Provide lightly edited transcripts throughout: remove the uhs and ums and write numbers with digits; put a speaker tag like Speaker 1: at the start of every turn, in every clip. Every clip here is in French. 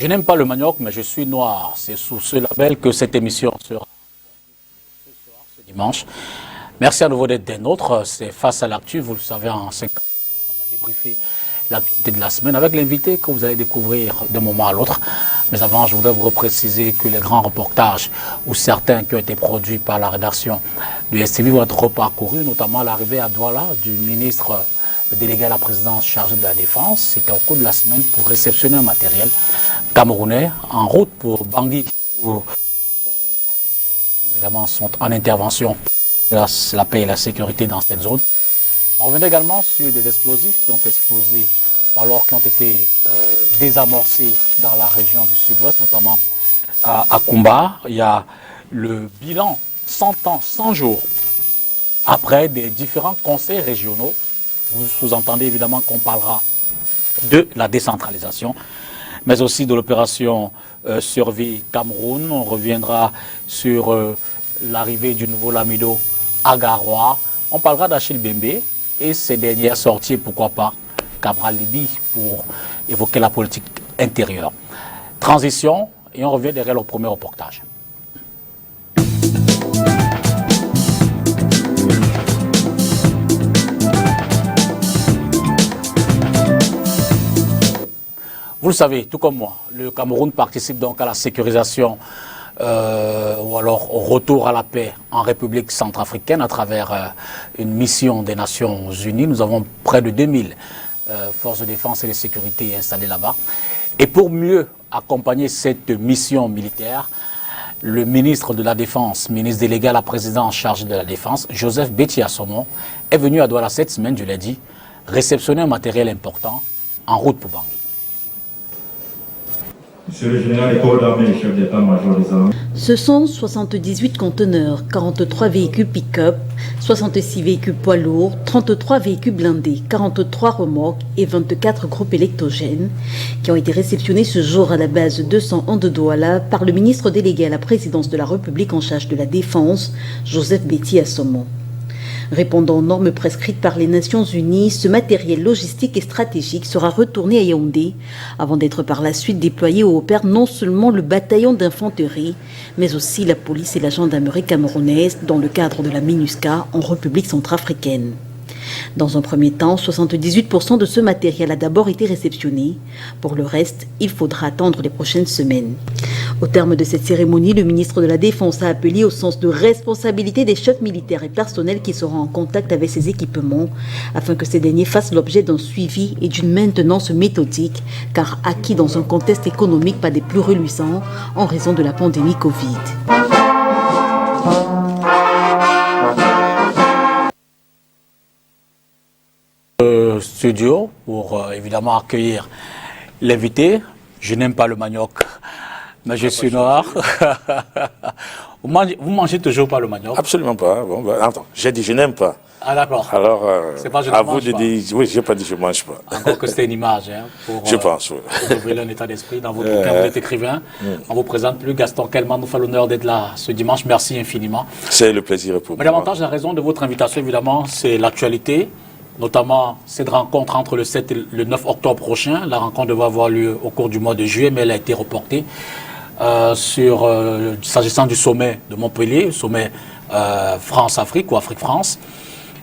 Speaker 1: n'aime pas le manioc, mais je suis noir. C'est sous ce label que cette émission sera ce dimanche. Merci à nouveau d'être des nôtres. C'est Face à l'actu. Vous le savez, en 50 minutes, on va débriefer l'actualité de la semaine avec l'invité que vous allez découvrir d'un moment à l'autre. Mais avant, je voudrais vous repréciser que les grands reportages ou certains qui ont été produits par la rédaction du STV vont être reparcourus, notamment l'arrivée à Douala du ministre délégué à la présidence chargé de la Défense. C'était au cours de la semaine pour réceptionner un matériel camerounais en route pour Bangui, où évidemment sont en intervention la paix et la sécurité dans cette zone. On revient également sur des explosifs qui ont explosé alors qui ont été désamorcés dans la région du sud-ouest, notamment à Kumba. Il y a le bilan 100 ans, 100 jours après des différents conseils régionaux. Vous sous-entendez évidemment qu'on parlera de la décentralisation, mais aussi de l'opération Survie Cameroun. On reviendra sur l'arrivée du nouveau Lamido à Garoua. On parlera d'Achille Bembe et ses dernières sorties, pourquoi pas Cabral Libye, pour évoquer la politique intérieure. Transition, et on revient derrière le premier reportage. Vous le savez, tout comme moi, le Cameroun participe donc à la sécurisation ou alors au retour à la paix en République centrafricaine à travers une mission des Nations Unies. Nous avons près de 2000 forces de défense et de sécurité installées là-bas. Et pour mieux accompagner cette mission militaire, le ministre de la Défense, ministre délégué à la présidence chargé de la Défense, Joseph Betty Assomon, est venu à Douala cette semaine, je l'ai dit, réceptionner un matériel important en route pour Bangui.
Speaker 2: Monsieur le général des corps d'armée et chef d'état-major des armées.
Speaker 3: Ce sont 78 conteneurs, 43 véhicules pick-up, 66 véhicules poids lourds, 33 véhicules blindés, 43 remorques et 24 groupes électrogènes qui ont été réceptionnés ce jour à la base 201 de Douala par le ministre délégué à la présidence de la République en charge de la Défense, Joseph Betty Assomon. Répondant aux normes prescrites par les Nations Unies, ce matériel logistique et stratégique sera retourné à Yaoundé avant d'être par la suite déployé où opère non seulement le bataillon d'infanterie, mais aussi la police et la gendarmerie camerounaise dans le cadre de la MINUSCA en République centrafricaine. Dans un premier temps, 78% de ce matériel a d'abord été réceptionné. Pour le reste, il faudra attendre les prochaines semaines. Au terme de cette cérémonie, le ministre de la Défense a appelé au sens de responsabilité des chefs militaires et personnels qui seront en contact avec ces équipements afin que ces derniers fassent l'objet d'un suivi et d'une maintenance méthodique, car acquis dans un contexte économique pas des plus reluisants en raison de la pandémie Covid.
Speaker 1: Studio pour évidemment accueillir l'invité. Je n'aime pas le manioc, mais je suis noir. Vous mangez toujours pas le manioc?
Speaker 4: Absolument pas. Bon, bah, attends, j'ai dit je n'aime pas.
Speaker 1: Ah d'accord.
Speaker 4: Alors,
Speaker 1: pas je
Speaker 4: à
Speaker 1: ne
Speaker 4: vous
Speaker 1: mange
Speaker 4: de
Speaker 1: pas.
Speaker 4: dire, oui, j'ai pas dit je mange pas.
Speaker 1: Encore que c'était une image, hein,
Speaker 4: Je pense, oui.
Speaker 1: pour ouvrir un état d'esprit. Dans votre bouquin, vous êtes écrivain. On vous présente plus. Gaston Kelman nous fait l'honneur d'être là ce dimanche. Merci infiniment.
Speaker 4: C'est le plaisir pour moi.
Speaker 1: Mais davantage, la raison de votre invitation, évidemment, c'est l'actualité. Notamment cette rencontre entre le 7 et le 9 octobre prochain. La rencontre devait avoir lieu au cours du mois de juillet, mais elle a été reportée s'agissant du sommet de Montpellier, le sommet France-Afrique ou Afrique-France.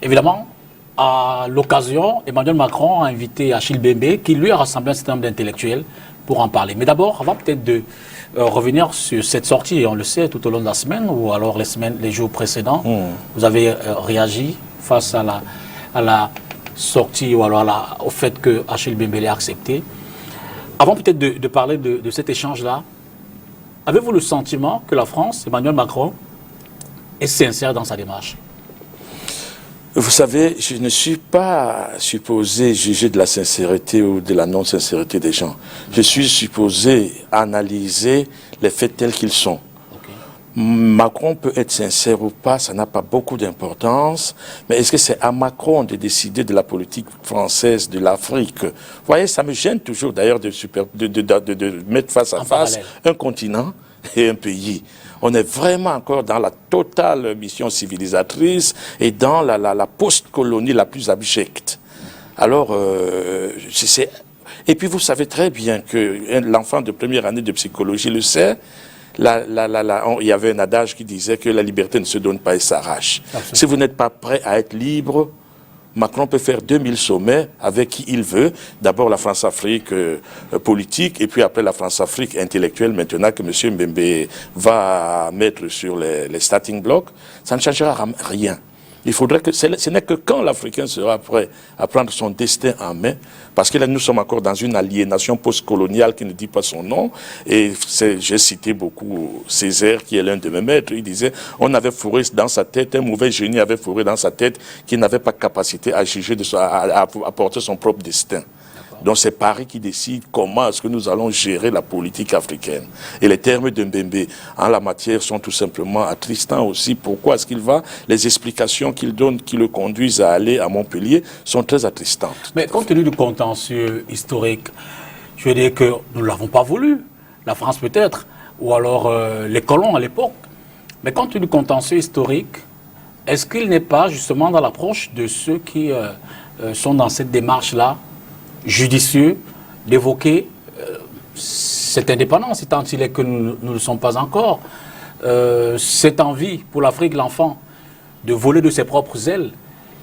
Speaker 1: Évidemment, à l'occasion, Emmanuel Macron a invité Achille Bembe, qui lui a rassemblé un certain nombre d'intellectuels pour en parler. Mais d'abord, avant peut-être de revenir sur cette sortie, et on le sait tout au long de la semaine, ou alors les jours précédents, vous avez réagi face à la sortie ou alors au fait que Achille Bembe l'ait accepté. Avant peut-être de parler de cet échange-là, avez-vous le sentiment que la France, Emmanuel Macron, est sincère dans sa démarche?
Speaker 4: Vous savez, je ne suis pas supposé juger de la sincérité ou de la non-sincérité des gens. Je suis supposé analyser les faits tels qu'ils sont. Macron peut être sincère ou pas, ça n'a pas beaucoup d'importance, mais est-ce que c'est à Macron de décider de la politique française de l'Afrique? Vous voyez, ça me gêne toujours d'ailleurs de mettre face à face un continent et un pays. On est vraiment encore dans la totale mission civilisatrice et dans la post-colonie la plus abjecte. Alors, Et puis vous savez très bien que l'enfant de première année de psychologie le sait, il y avait un adage qui disait que la liberté ne se donne pas et s'arrache. Si vous n'êtes pas prêt à être libre, Macron peut faire 2000 sommets avec qui il veut. D'abord la France-Afrique politique, et puis après la France-Afrique intellectuelle, maintenant que M. Mbembe va mettre sur les starting blocks. Ça ne changera rien. Il faudrait que ce n'est que quand l'Africain sera prêt à prendre son destin en main, parce que là nous sommes encore dans une aliénation postcoloniale qui ne dit pas son nom. Et j'ai cité beaucoup Césaire, qui est l'un de mes maîtres. Il disait, on avait fourré dans sa tête, un mauvais génie avait fourré dans sa tête qu'il n'avait pas capacité à juger, à porter son propre destin. Donc c'est Paris qui décide comment est-ce que nous allons gérer la politique africaine. Et les termes de Mbembe en la matière sont tout simplement attristants aussi. Pourquoi est-ce qu'il va? Les explications qu'il donne, qui le conduisent à aller à Montpellier, sont très attristantes.
Speaker 1: Mais compte tenu du contentieux historique, je veux dire que nous ne l'avons pas voulu, la France peut-être, ou alors les colons à l'époque. Mais compte tenu du contentieux historique, est-ce qu'il n'est pas justement dans l'approche de ceux qui sont dans cette démarche-là, judicieux, d'évoquer cette indépendance, tant il est que nous ne le sommes pas encore, cette envie pour l'Afrique, l'enfant, de voler de ses propres ailes,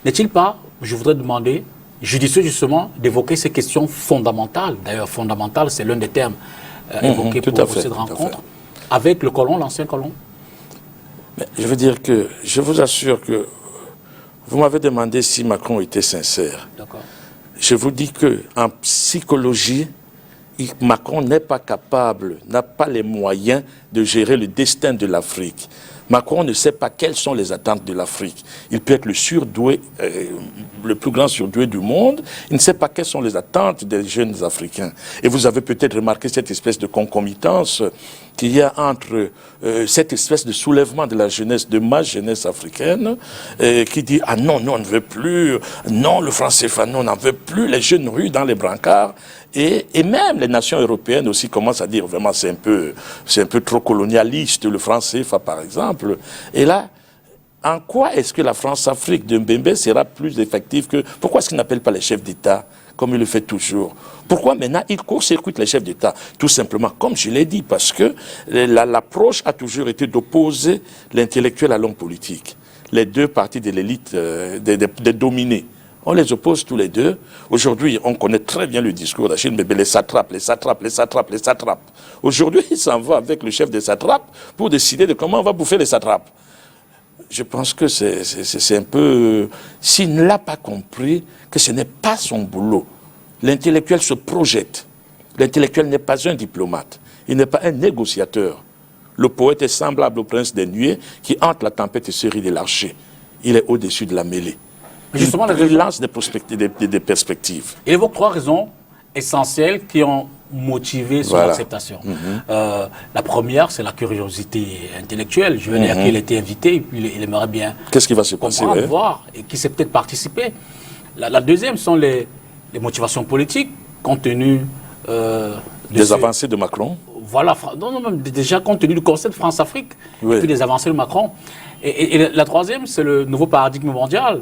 Speaker 1: n'est-il pas, je voudrais demander, judicieux justement, d'évoquer ces questions fondamentales? D'ailleurs, fondamentales, c'est l'un des termes évoqués pour cette rencontre, avec le colon, l'ancien colon.
Speaker 4: Mais je veux dire que, je vous assure que, vous m'avez demandé si Macron était sincère.
Speaker 1: D'accord.
Speaker 4: Je vous dis qu'en psychologie, Macron n'est pas capable, n'a pas les moyens de gérer le destin de l'Afrique. Macron ne sait pas quelles sont les attentes de l'Afrique. Il peut être le surdoué, le plus grand surdoué du monde. Il ne sait pas quelles sont les attentes des jeunes Africains. Et vous avez peut-être remarqué cette espèce de concomitance qu'il y a entre cette espèce de soulèvement de la jeunesse, de ma jeunesse africaine, qui dit « Ah non, nous on ne veut plus, non, le franc CFA, non, on n'en veut plus, les jeunes rues dans les brancards ». Et même les nations européennes aussi commencent à dire vraiment c'est un peu trop colonialiste, le franc CFA par exemple. Et là, en quoi est-ce que la France-Afrique de Mbembe sera plus effective que... Pourquoi est-ce qu'il n'appelle pas les chefs d'État comme il le fait toujours? Pourquoi maintenant il court-circuite les chefs d'État? Tout simplement, comme je l'ai dit, parce que l'approche a toujours été d'opposer l'intellectuel à l'homme politique. Les deux parties de l'élite, des dominés. On les oppose tous les deux. Aujourd'hui, on connaît très bien le discours d'Achille Mbembe, les satrapes, les satrapes, les satrapes, les satrapes. Aujourd'hui, il s'en va avec le chef des satrapes pour décider de comment on va bouffer les satrapes. Je pense que c'est un peu... S'il ne l'a pas compris, que ce n'est pas son boulot. L'intellectuel se projette. L'intellectuel n'est pas un diplomate. Il n'est pas un négociateur. Le poète est semblable au prince des nuées qui hante la tempête et se rit de l'archer. Il est au-dessus de la mêlée.
Speaker 1: Justement,
Speaker 4: il lance des perspectives.
Speaker 1: Il évoque trois raisons essentielles qui ont motivé son acceptation. La première, c'est la curiosité intellectuelle. Je veux dire qu'il a été invité, et puis il aimerait bien
Speaker 4: qu'est-ce qui va se passer,
Speaker 1: voir, et qui sait peut-être participer. La deuxième sont les motivations politiques, compte tenu
Speaker 4: des avancées de Macron.
Speaker 1: Voilà, non, même déjà compte tenu du concept France-Afrique, et puis des avancées de Macron. Et la troisième, c'est le nouveau paradigme mondial.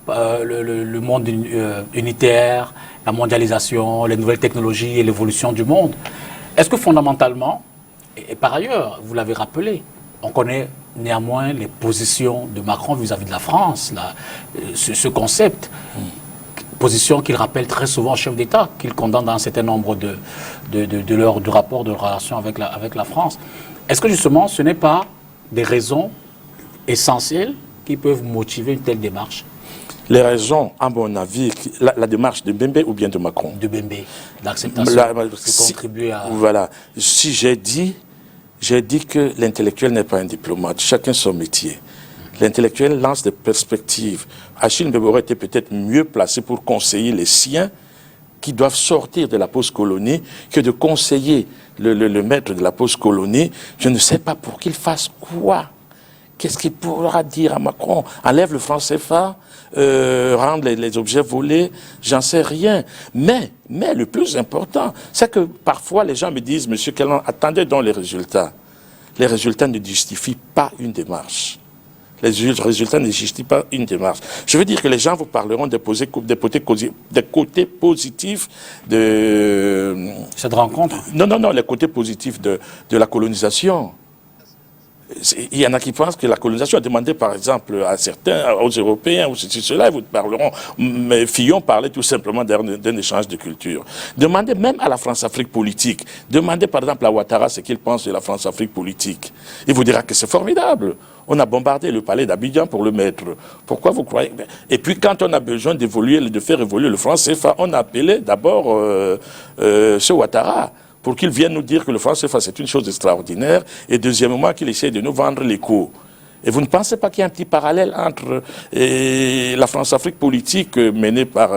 Speaker 1: Le monde unitaire, la mondialisation, les nouvelles technologies et l'évolution du monde. Est-ce que fondamentalement, et par ailleurs, vous l'avez rappelé, on connaît néanmoins les positions de Macron vis-à-vis de la France, ce concept, position qu'il rappelle très souvent au chef d'État, qu'il condamne dans un certain nombre de rapports de relations avec la France. Est-ce que justement, ce n'est pas des raisons essentielles qui peuvent motiver une telle démarche?
Speaker 4: Les raisons, à mon avis, la démarche de Mbembe ou bien de Macron?
Speaker 1: De Mbembe, l'acceptation qui contribue à...
Speaker 4: Voilà. Si j'ai dit que l'intellectuel n'est pas un diplomate, chacun son métier. L'intellectuel lance des perspectives. Achille Mbembe aurait été peut-être mieux placé pour conseiller les siens qui doivent sortir de la post-colonie que de conseiller le maître de la post-colonie. Je ne sais pas pour qu'il fasse quoi. Qu'est-ce qu'il pourra dire à Macron? Enlève le franc CFA, rendre les objets volés, j'en sais rien. Mais le plus important, c'est que parfois les gens me disent, Monsieur Kellan, attendez donc les résultats. Les résultats ne justifient pas une démarche. Les résultats ne justifient pas une démarche. Je veux dire que les gens vous parleront des côtés positifs de...
Speaker 1: Cette rencontre?
Speaker 4: Non, les côtés positifs de la colonisation. Il y en a qui pensent que la colonisation a demandé, par exemple, à certains, aux Européens, ou ceci, cela, ils vous parleront. Mais Fillon parlait tout simplement d'un échange de culture. Demandez même à la France-Afrique politique. Demandez, par exemple, à Ouattara ce qu'il pense de la France-Afrique politique. Il vous dira que c'est formidable. On a bombardé le palais d'Abidjan pour le mettre. Pourquoi vous croyez? Et puis, quand on a besoin de faire évoluer le franc CFA, on a appelé d'abord ce Ouattara, pour qu'il vienne nous dire que le franc CFA, c'est une chose extraordinaire, et deuxièmement, qu'il essaie de nous vendre l'écho. Et vous ne pensez pas qu'il y a un petit parallèle entre la France-Afrique politique menée par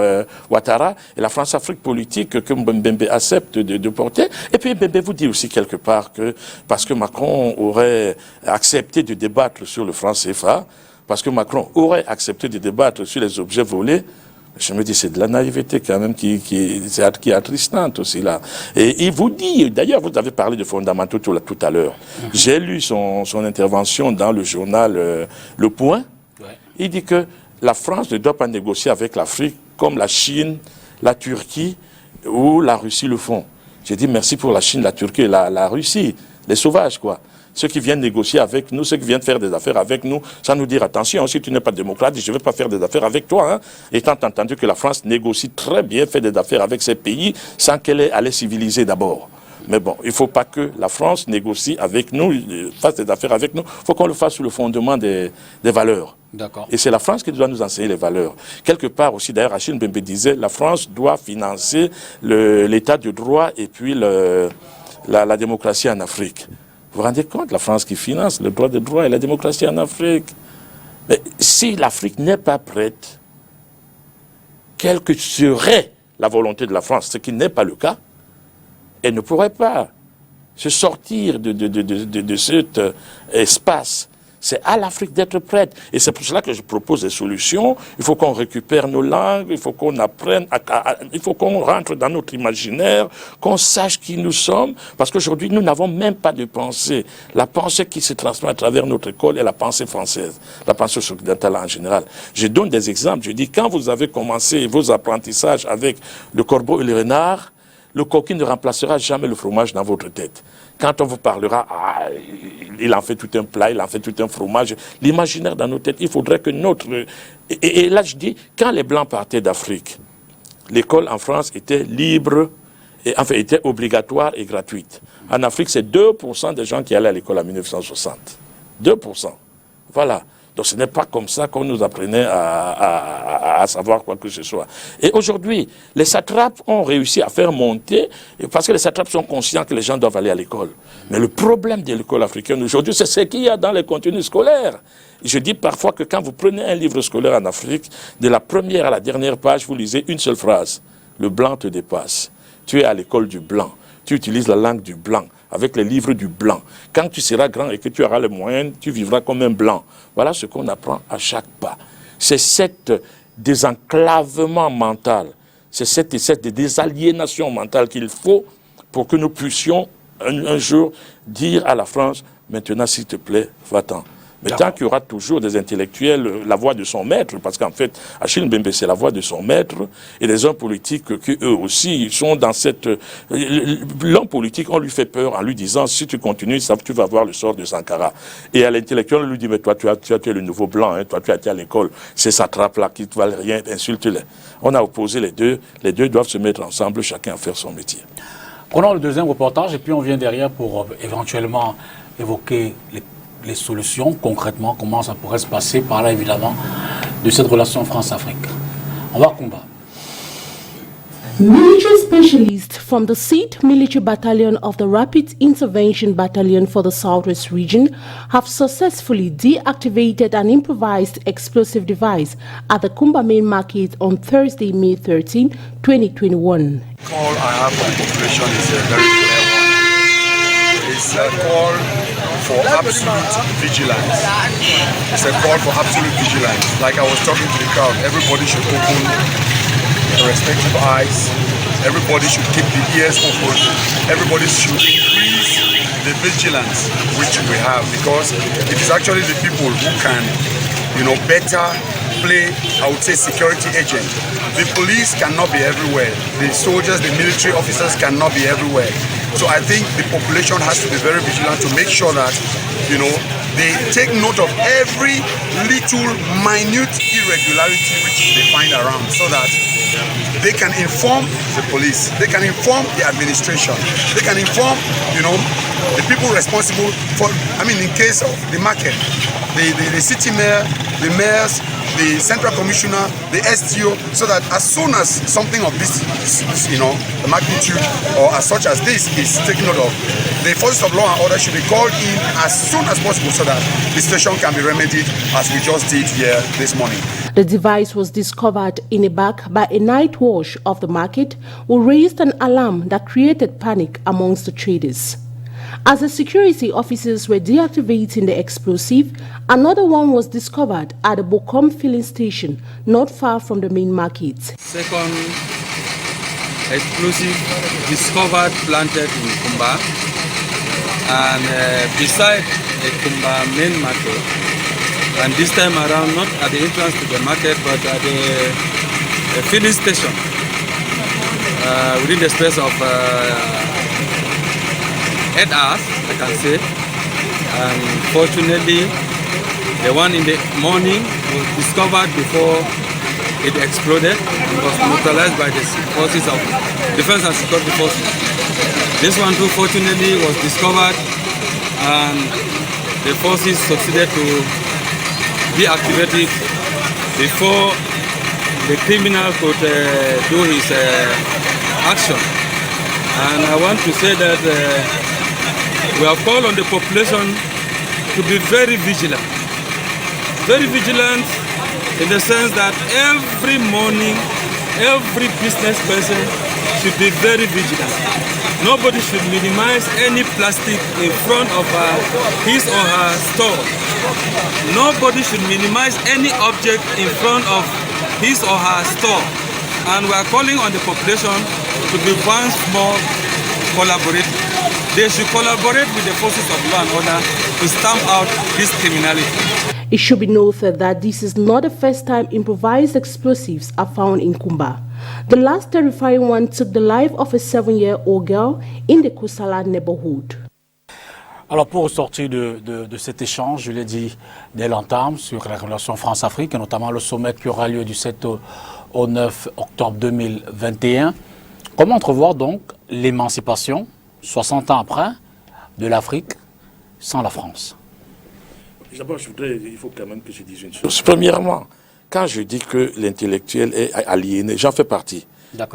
Speaker 4: Ouattara et la France-Afrique politique que Mbembe accepte de porter? Et puis Mbembe vous dit aussi quelque part que, parce que Macron aurait accepté de débattre sur le franc CFA, parce que Macron aurait accepté de débattre sur les objets volés, je me dis, c'est de la naïveté quand même qui est attristante aussi là. Et il vous dit, d'ailleurs, vous avez parlé de fondamentaux tout à l'heure. J'ai lu son intervention dans le journal Le Point. Ouais. Il dit que la France ne doit pas négocier avec l'Afrique comme la Chine, la Turquie ou la Russie le font. J'ai dit merci pour la Chine, la Turquie et la Russie, les sauvages quoi. Ceux qui viennent négocier avec nous, ceux qui viennent faire des affaires avec nous, sans nous dire attention, si tu n'es pas démocrate, je ne vais pas faire des affaires avec toi. Hein. Étant entendu que la France négocie très bien, fait des affaires avec ces pays, sans qu'elle ait à les civiliser d'abord. Mais bon, il ne faut pas que la France négocie avec nous, fasse des affaires avec nous. Il faut qu'on le fasse sous le fondement des valeurs. Et c'est la France qui doit nous enseigner les valeurs. Quelque part aussi, d'ailleurs, Achille Mbembe disait, la France doit financer l'état de droit et puis la démocratie en Afrique. Vous vous rendez compte, la France qui finance le droit de droit et la démocratie en Afrique. Mais si l'Afrique n'est pas prête, quelle que serait la volonté de la France, ce qui n'est pas le cas, elle ne pourrait pas se sortir de cet espace. C'est à l'Afrique d'être prête. Et c'est pour cela que je propose des solutions. Il faut qu'on récupère nos langues, il faut qu'on apprenne, il faut qu'on rentre dans notre imaginaire, qu'on sache qui nous sommes. Parce qu'aujourd'hui, nous n'avons même pas de pensée. La pensée qui se transmet à travers notre école est la pensée française, la pensée occidentale en général. Je donne des exemples. Je dis, quand vous avez commencé vos apprentissages avec le corbeau et le renard, le coquille ne remplacera jamais le fromage dans votre tête. Quand on vous parlera, il en fait tout un plat, il en fait tout un fromage, l'imaginaire dans nos têtes, il faudrait que notre... Et là, je dis, quand les Blancs partaient d'Afrique, l'école en France était libre, était obligatoire et gratuite. En Afrique, c'est 2% des gens qui allaient à l'école en 1960. 2%. Voilà. Donc ce n'est pas comme ça qu'on nous apprenait à savoir quoi que ce soit. Et aujourd'hui, les satrapes ont réussi à faire monter, parce que les satrapes sont conscients que les gens doivent aller à l'école. Mais le problème de l'école africaine aujourd'hui, c'est ce qu'il y a dans les contenus scolaires. Je dis parfois que quand vous prenez un livre scolaire en Afrique, de la première à la dernière page, vous lisez une seule phrase. Le blanc te dépasse. Tu es à l'école du blanc. Tu utilises la langue du blanc, avec les livres du blanc. Quand tu seras grand et que tu auras les moyens, tu vivras comme un blanc. Voilà ce qu'on apprend à chaque pas. C'est cet désenclavement mental, c'est cette désaliénation mentale qu'il faut pour que nous puissions un jour dire à la France, maintenant s'il te plaît, va-t'en. Mais tant qu'il y aura toujours des intellectuels, la voix de son maître, parce qu'en fait, Achille Mbembe, c'est la voix de son maître, et des hommes politiques qui, eux aussi, sont dans cette... L'homme politique, on lui fait peur en lui disant, si tu continues, tu vas voir le sort de Sankara. Et à l'intellectuel, on lui dit, mais toi, tu es le nouveau blanc, hein, toi, tu as été à l'école, ces satrapes-là qui ne valent rien, insulte-les. On a opposé les deux doivent se mettre ensemble, chacun à faire son métier.
Speaker 1: Prenons le deuxième reportage, et puis on vient derrière pour éventuellement évoquer les solutions, concrètement, comment ça pourrait se passer par là, évidemment, de cette relation France-Afrique. On va combattre.
Speaker 5: Military specialists from the 6th Military Battalion of the Rapid Intervention Battalion for the Southwest Region have successfully deactivated an improvised explosive device at the Kumba Main Market on Thursday, May 13, 2021.
Speaker 6: The call I have for population is a very clear one. It's a call for absolute vigilance. It's a call for absolute vigilance. Like I was talking to the crowd, everybody should open their respective eyes. Everybody should keep the ears open. Everybody should increase the vigilance which we have, because it is actually the people who can, better play, I would say, security agent. The police cannot be everywhere. The soldiers, the military officers cannot be everywhere. So I think the population has to be very vigilant to make sure that, they take note of every little minute irregularity which they find around, so that they can inform the police, they can inform the administration, they can inform, the people responsible for, in case of the market, the city mayor, the mayors, the central commissioner, the STO, so that as soon as something of this the magnitude or as such as this is taken note of, the forces of law and order should be called in as soon as possible, so that the situation can be remedied as we just did here this morning.
Speaker 5: The device was discovered in a bag by a night watch of the market, who raised an alarm that created panic amongst the traders. As the security officers were deactivating the explosive, another one was discovered at the Bokom filling station, not far from the main market.
Speaker 7: Second explosive discovered planted in Kumba, and beside the Kumba main market, and this time around not at the entrance to the market but at the filling station, within the space of 8 hours, I can say. And fortunately, the one in the morning was discovered before it exploded and was neutralized by the forces of Defense and Security Forces. This one too, fortunately, was discovered and the forces succeeded to deactivate it before the criminal could do his action. And I want to say that we have called on the population to be very vigilant. Very vigilant in the sense that every morning, every business person should be very vigilant. Nobody should minimize any plastic in front of his or her store. Nobody should minimize any object in front of his or her store. And we are calling on the population to be once more collaborative. They should collaborate with the forces of law and order to stamp out this criminality.
Speaker 5: It should be noted that this is not the first time improvised explosives are found in Kumba. The last terrifying one took the life of a 7-year-old girl in the Kusala neighborhood.
Speaker 1: Alors pour sortir de cet échange, je l'ai dit dès l'entame sur la relation France-Afrique, et notamment le sommet qui aura lieu du 7 au 9 octobre 2021, comment entrevoir donc l'émancipation 60 ans après, de l'Afrique sans la France?
Speaker 4: D'abord, il faut quand même que je dise une chose. Premièrement, quand je dis que l'intellectuel est aliéné, j'en fais partie.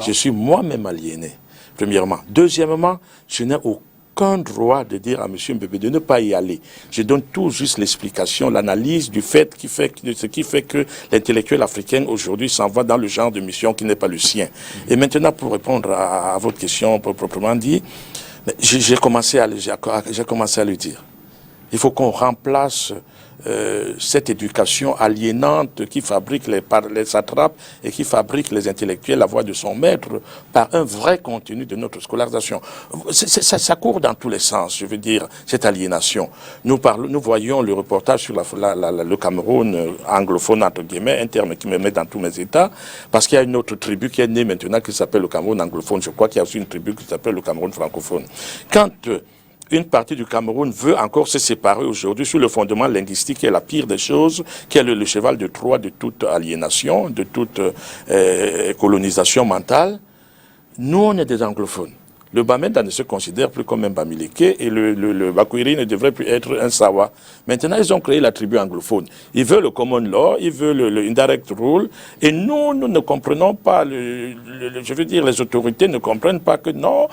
Speaker 4: Je suis moi-même aliéné, premièrement. Deuxièmement, je n'ai aucun droit de dire à M. Mbebe de ne pas y aller. Je donne tout juste l'explication, l'analyse du fait de ce qui fait que l'intellectuel africain aujourd'hui s'en va dans le genre de mission qui n'est pas le sien. Et maintenant, pour répondre à votre question proprement dit, j'ai commencé à le dire. Il faut qu'on remplace cette éducation aliénante qui fabrique les satrapes et qui fabrique les intellectuels, la voix de son maître, par un vrai contenu de notre scolarisation. Ça court dans tous les sens, je veux dire, cette aliénation. Nous voyons le reportage sur le Cameroun anglophone, entre guillemets, un terme qui me met dans tous mes états, parce qu'il y a une autre tribu qui est née maintenant qui s'appelle le Cameroun anglophone. Je crois qu'il y a aussi une tribu qui s'appelle le Cameroun francophone. Quand une partie du Cameroun veut encore se séparer aujourd'hui sur le fondement linguistique qui est la pire des choses, qui est le cheval de Troie de toute aliénation, de toute colonisation mentale. Nous, on est des anglophones. Le Bamenda ne se considère plus comme un Bamileke et le Bakwiri ne devrait plus être un Sawa. Maintenant, ils ont créé la tribu anglophone. Ils veulent le common law, ils veulent le indirect rule, et nous ne comprenons pas, je veux dire, les autorités ne comprennent pas que non,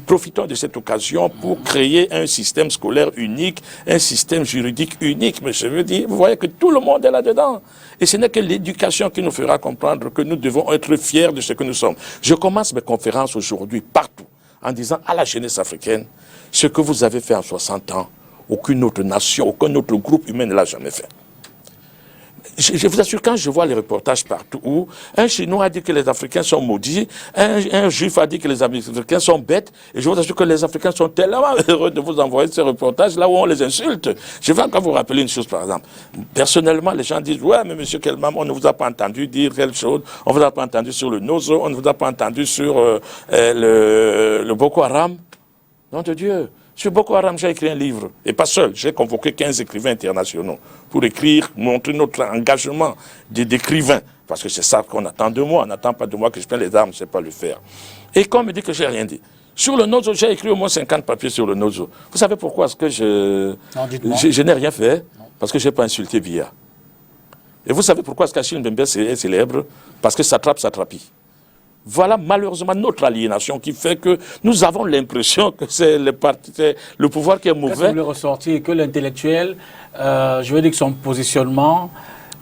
Speaker 4: profitons de cette occasion pour créer un système scolaire unique, un système juridique unique. Mais je veux dire, vous voyez que tout le monde est là-dedans. Et ce n'est que l'éducation qui nous fera comprendre que nous devons être fiers de ce que nous sommes. Je commence mes conférences aujourd'hui partout, en disant à la jeunesse africaine, ce que vous avez fait en 60 ans, aucune autre nation, aucun autre groupe humain ne l'a jamais fait. Je vous assure, quand je vois les reportages partout où un Chinois a dit que les Africains sont maudits, un Juif a dit que les Africains sont bêtes, et je vous assure que les Africains sont tellement heureux de vous envoyer ces reportages là où on les insulte. Je vais encore vous rappeler une chose, par exemple. Personnellement, les gens disent, ouais, mais monsieur Kelmam, on ne vous a pas entendu dire quelque chose, on ne vous a pas entendu sur le Nozo, on ne vous a pas entendu sur le Boko Haram. Nom de Dieu. Sur Boko Haram, j'ai écrit un livre, et pas seul, j'ai convoqué 15 écrivains internationaux pour écrire, montrer notre engagement d'écrivains, parce que c'est ça qu'on attend de moi, on n'attend pas de moi que je prenne les armes, je ne sais pas le faire. Et quand on me dit que j'ai rien dit, sur le Nozo, j'ai écrit au moins 50 papiers sur le Nozo. Vous savez pourquoi est-ce que je n'ai rien fait? Parce que je n'ai pas insulté Biya. Et vous savez pourquoi est-ce qu'Achille Mbembe est célèbre? Parce que ça trappe, ça trapit. Voilà malheureusement notre aliénation qui fait que nous avons l'impression que c'est le pouvoir qui est mauvais.
Speaker 1: Qu'est-ce que vous voulez ressortir? Que l'intellectuel, je veux dire que son positionnement...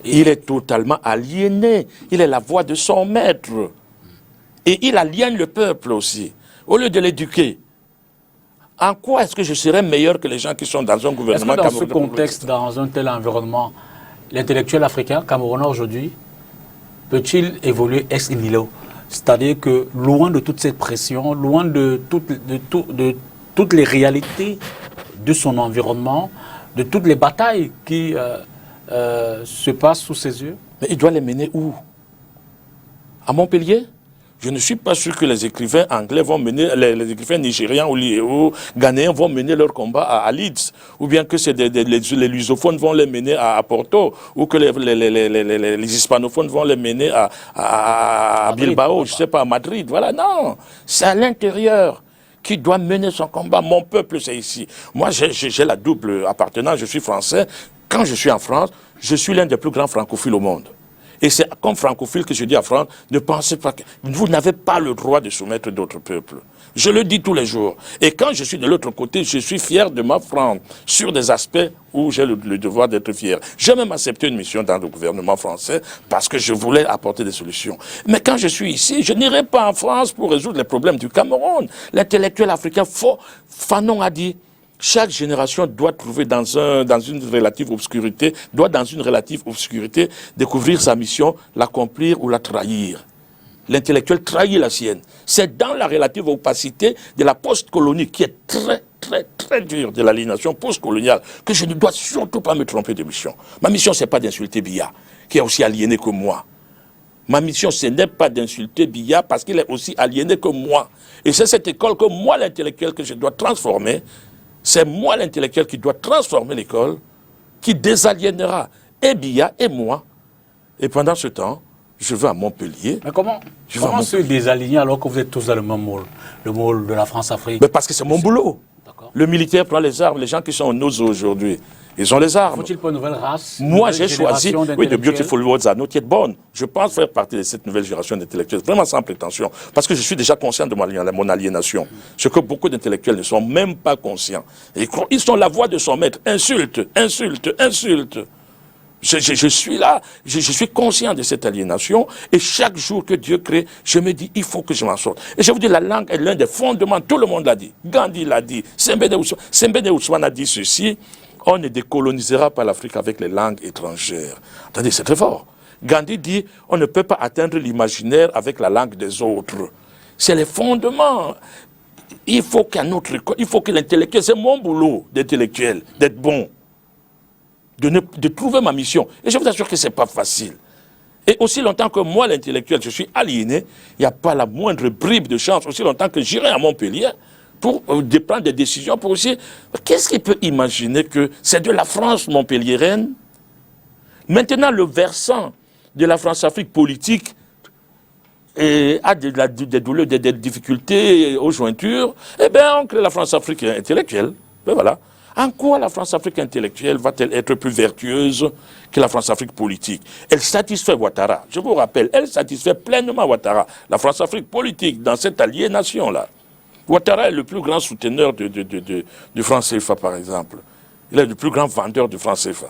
Speaker 4: Il est totalement aliéné. Il est la voix de son maître. Et il aliène le peuple aussi. Au lieu de l'éduquer, en quoi est-ce que je serais meilleur que les gens qui sont dans un gouvernement
Speaker 1: camerounais? Est-ce que dans ce contexte, dans un tel environnement, l'intellectuel africain, camerounais aujourd'hui, peut-il évoluer ex nihilo? C'est-à-dire que loin de toute cette pression, loin de toutes les réalités de son environnement, de toutes les batailles qui se passent sous ses yeux.
Speaker 4: Mais il doit les mener où? À Montpellier? Je ne suis pas sûr que les écrivains anglais vont mener, les écrivains nigérians ou ghanéens vont mener leur combat à Leeds, ou bien que les lusophones vont les mener à Porto, ou que les hispanophones vont les mener à Bilbao, je ne sais pas, à Madrid. Voilà, non, c'est à l'intérieur qui doit mener son combat. Mon peuple, c'est ici. Moi, j'ai la double appartenance, je suis français. Quand je suis en France, je suis l'un des plus grands francophiles au monde. Et c'est comme francophile que je dis à France, ne pensez pas que vous n'avez pas le droit de soumettre d'autres peuples. Je le dis tous les jours. Et quand je suis de l'autre côté, je suis fier de ma France sur des aspects où j'ai le devoir d'être fier. J'ai même accepté une mission dans le gouvernement français parce que je voulais apporter des solutions. Mais quand je suis ici, je n'irai pas en France pour résoudre les problèmes du Cameroun. L'intellectuel africain, Fanon a dit, chaque génération doit trouver dans une relative obscurité, découvrir sa mission, l'accomplir ou la trahir. L'intellectuel trahit la sienne. C'est dans la relative opacité de la post-colonie qui est très, très, très dure de l'aliénation post-coloniale que je ne dois surtout pas me tromper de mission. Ma mission, ce n'est pas d'insulter Biya, qui est aussi aliéné que moi. Ma mission, ce n'est pas d'insulter Biya parce qu'il est aussi aliéné que moi. Et c'est cette école que moi, l'intellectuel, que je dois transformer. C'est moi, l'intellectuel, qui doit transformer l'école, qui désaliénera et Biya et moi. Et pendant ce temps, je vais à Montpellier.
Speaker 1: Mais comment se désaligner alors que vous êtes tous dans le même moule? Le moule de la France-Afrique?
Speaker 4: Mais parce que c'est mon boulot. Le militaire prend les armes. Les gens qui sont au Nozo aujourd'hui, ils ont les armes.
Speaker 1: Faut-il pas une nouvelle race?
Speaker 4: Moi, j'ai choisi, oui, The Beautiful Words Are Not Yet Born. Je pense faire partie de cette nouvelle génération d'intellectuels, vraiment sans prétention, parce que je suis déjà conscient de mon aliénation. Ce que beaucoup d'intellectuels ne sont même pas conscients. Ils sont la voix de son maître. Insulte, insulte, insulte. Je suis là, je suis conscient de cette aliénation, et chaque jour que Dieu crée, je me dis, il faut que je m'en sorte. Et je vous dis, la langue est l'un des fondements, tout le monde l'a dit. Gandhi l'a dit, Sembène Ousmane a dit ceci, on ne décolonisera pas l'Afrique avec les langues étrangères. Attendez, c'est très fort. Gandhi dit, on ne peut pas atteindre l'imaginaire avec la langue des autres. C'est les fondements. Il faut que l'intellectuel, c'est mon boulot d'intellectuel, d'être bon. De trouver ma mission. Et je vous assure que ce n'est pas facile. Et aussi longtemps que moi, l'intellectuel, je suis aliéné, il n'y a pas la moindre bribe de chance, aussi longtemps que j'irai à Montpellier pour prendre des décisions, pour aussi... Qu'est-ce qu'il peut imaginer que c'est de la France montpelliéraine? Maintenant, le versant de la France-Afrique politique a des douleurs, des difficultés aux jointures, eh bien, on crée la France-Afrique intellectuelle. Ben voilà. En quoi la France-Afrique intellectuelle va-t-elle être plus vertueuse que la France-Afrique politique? Elle satisfait Ouattara. Je vous rappelle, elle satisfait pleinement Ouattara. La France-Afrique politique, dans cette aliénation-là. Ouattara est le plus grand souteneur du franc CFA, par exemple. Il est le plus grand vendeur du franc CFA.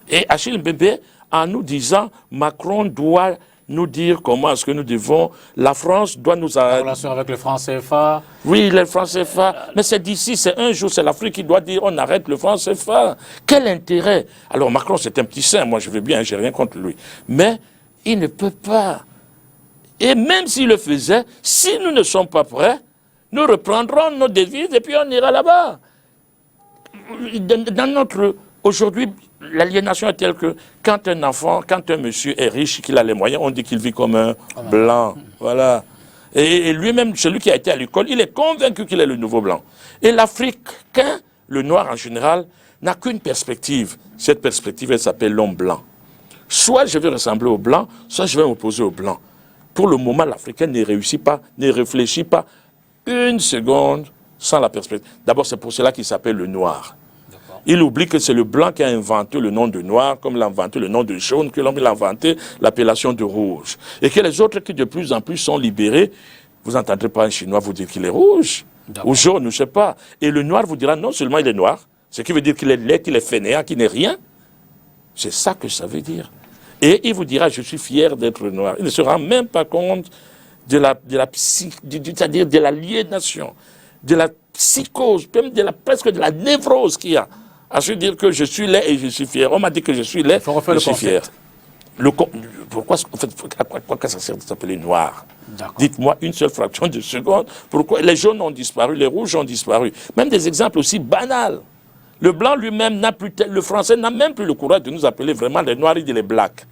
Speaker 4: Et Achille Mbembe, en nous disant, Macron doit nous dire comment est-ce que nous devons... La France doit nous...
Speaker 1: La relation avec le franc CFA.
Speaker 4: Oui, le franc CFA. Mais c'est d'ici, c'est un jour, c'est l'Afrique qui doit dire on arrête le franc CFA. Quel intérêt? Alors Macron, c'est un petit saint, moi je veux bien, j'ai rien contre lui. Mais il ne peut pas. Et même s'il le faisait, si nous ne sommes pas prêts, nous reprendrons nos devises et puis on ira là-bas. Dans notre... Aujourd'hui, l'aliénation est telle que quand un enfant, quand un monsieur est riche, qu'il a les moyens, on dit qu'il vit comme un blanc. Voilà. Et lui-même, celui qui a été à l'école, il est convaincu qu'il est le nouveau blanc. Et l'Africain, le noir en général, n'a qu'une perspective. Cette perspective, elle s'appelle l'homme blanc. Soit je vais ressembler au blanc, soit je vais m'opposer au blanc. Pour le moment, l'Africain ne réussit pas, ne réfléchit pas une seconde sans la perspective. D'abord, c'est pour cela qu'il s'appelle le noir. Il oublie que c'est le blanc qui a inventé le nom de noir, comme il a inventé le nom de jaune, que l'homme a inventé l'appellation de rouge. Et que les autres qui de plus en plus sont libérés, vous n'entendrez pas un Chinois vous dire qu'il est rouge, ou jaune, je ne sais pas. Et le noir vous dira non seulement il est noir, ce qui veut dire qu'il est laid, qu'il est fainéant, qu'il n'est rien. C'est ça que ça veut dire. Et il vous dira je suis fier d'être noir. Il ne se rend même pas compte c'est-à-dire de l'aliénation, de la psychose, même presque de la névrose qu'il y a. À se dire que je suis laid et je suis fier. On m'a dit que je suis laid, je suis fier. Pourquoi, en fait, à quoi ça sert de s'appeler noir? Dites-moi une seule fraction de seconde. Pourquoi les jaunes ont disparu, les rouges ont disparu? Même des exemples aussi banals. Le blanc lui-même n'a plus, le français n'a même plus le courage de nous appeler vraiment les noirs et les blacks.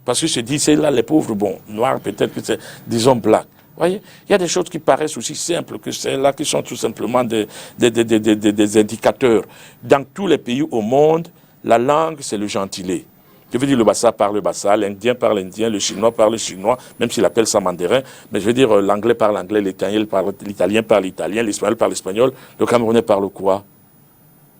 Speaker 4: Parce que se dit, c'est là les pauvres, bon, noirs peut-être que c'est, disons, blacks. Voyez, il y a des choses qui paraissent aussi simples que celles-là, qui sont tout simplement des indicateurs. Dans tous les pays au monde, la langue, c'est le gentilé. Je veux dire, le Bassa parle le Bassa, l'Indien parle l'Indien, le Chinois parle le Chinois, même s'il appelle ça mandarin. Mais je veux dire, l'Anglais parle l'Anglais, l'Italien parle l'Italien, l'Espagnol parle l'Espagnol, le Camerounais parle quoi?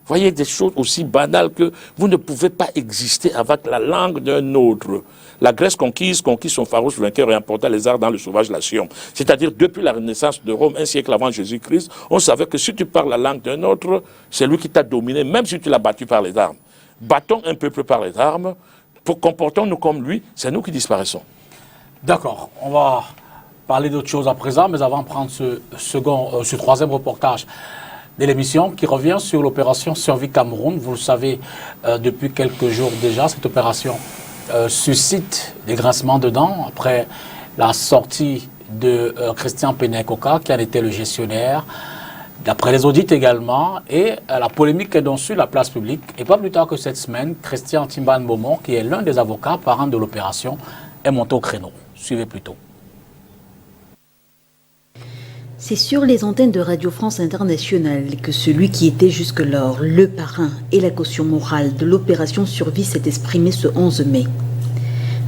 Speaker 4: Voyez, des choses aussi banales que vous ne pouvez pas exister avec la langue d'un autre. La Grèce conquise son farouche vainqueur et emporta les arts dans le sauvage Latium. C'est-à-dire, depuis la Renaissance de Rome, un siècle avant Jésus-Christ, on savait que si tu parles la langue d'un autre, c'est lui qui t'a dominé, même si tu l'as battu par les armes. Battons un peuple par les armes, comportons-nous comme lui, c'est nous qui disparaissons.
Speaker 1: D'accord, on va parler d'autre chose à présent, mais avant de prendre ce troisième reportage de l'émission qui revient sur l'opération Survie Cameroun. Vous le savez, depuis quelques jours déjà, cette opération suscite des grincements de dents après la sortie de Christian Penekoka, qui en était le gestionnaire, d'après les audits également, et la polémique est donc sur la place publique. Et pas plus tard que cette semaine, Christian Timban Beaumont, qui est l'un des avocats parents de l'opération, est monté au créneau. Suivez plutôt.
Speaker 3: C'est sur les antennes de Radio France Internationale que celui qui était jusque-lors le parrain et la caution morale de l'opération Survie s'est exprimé ce 11 mai.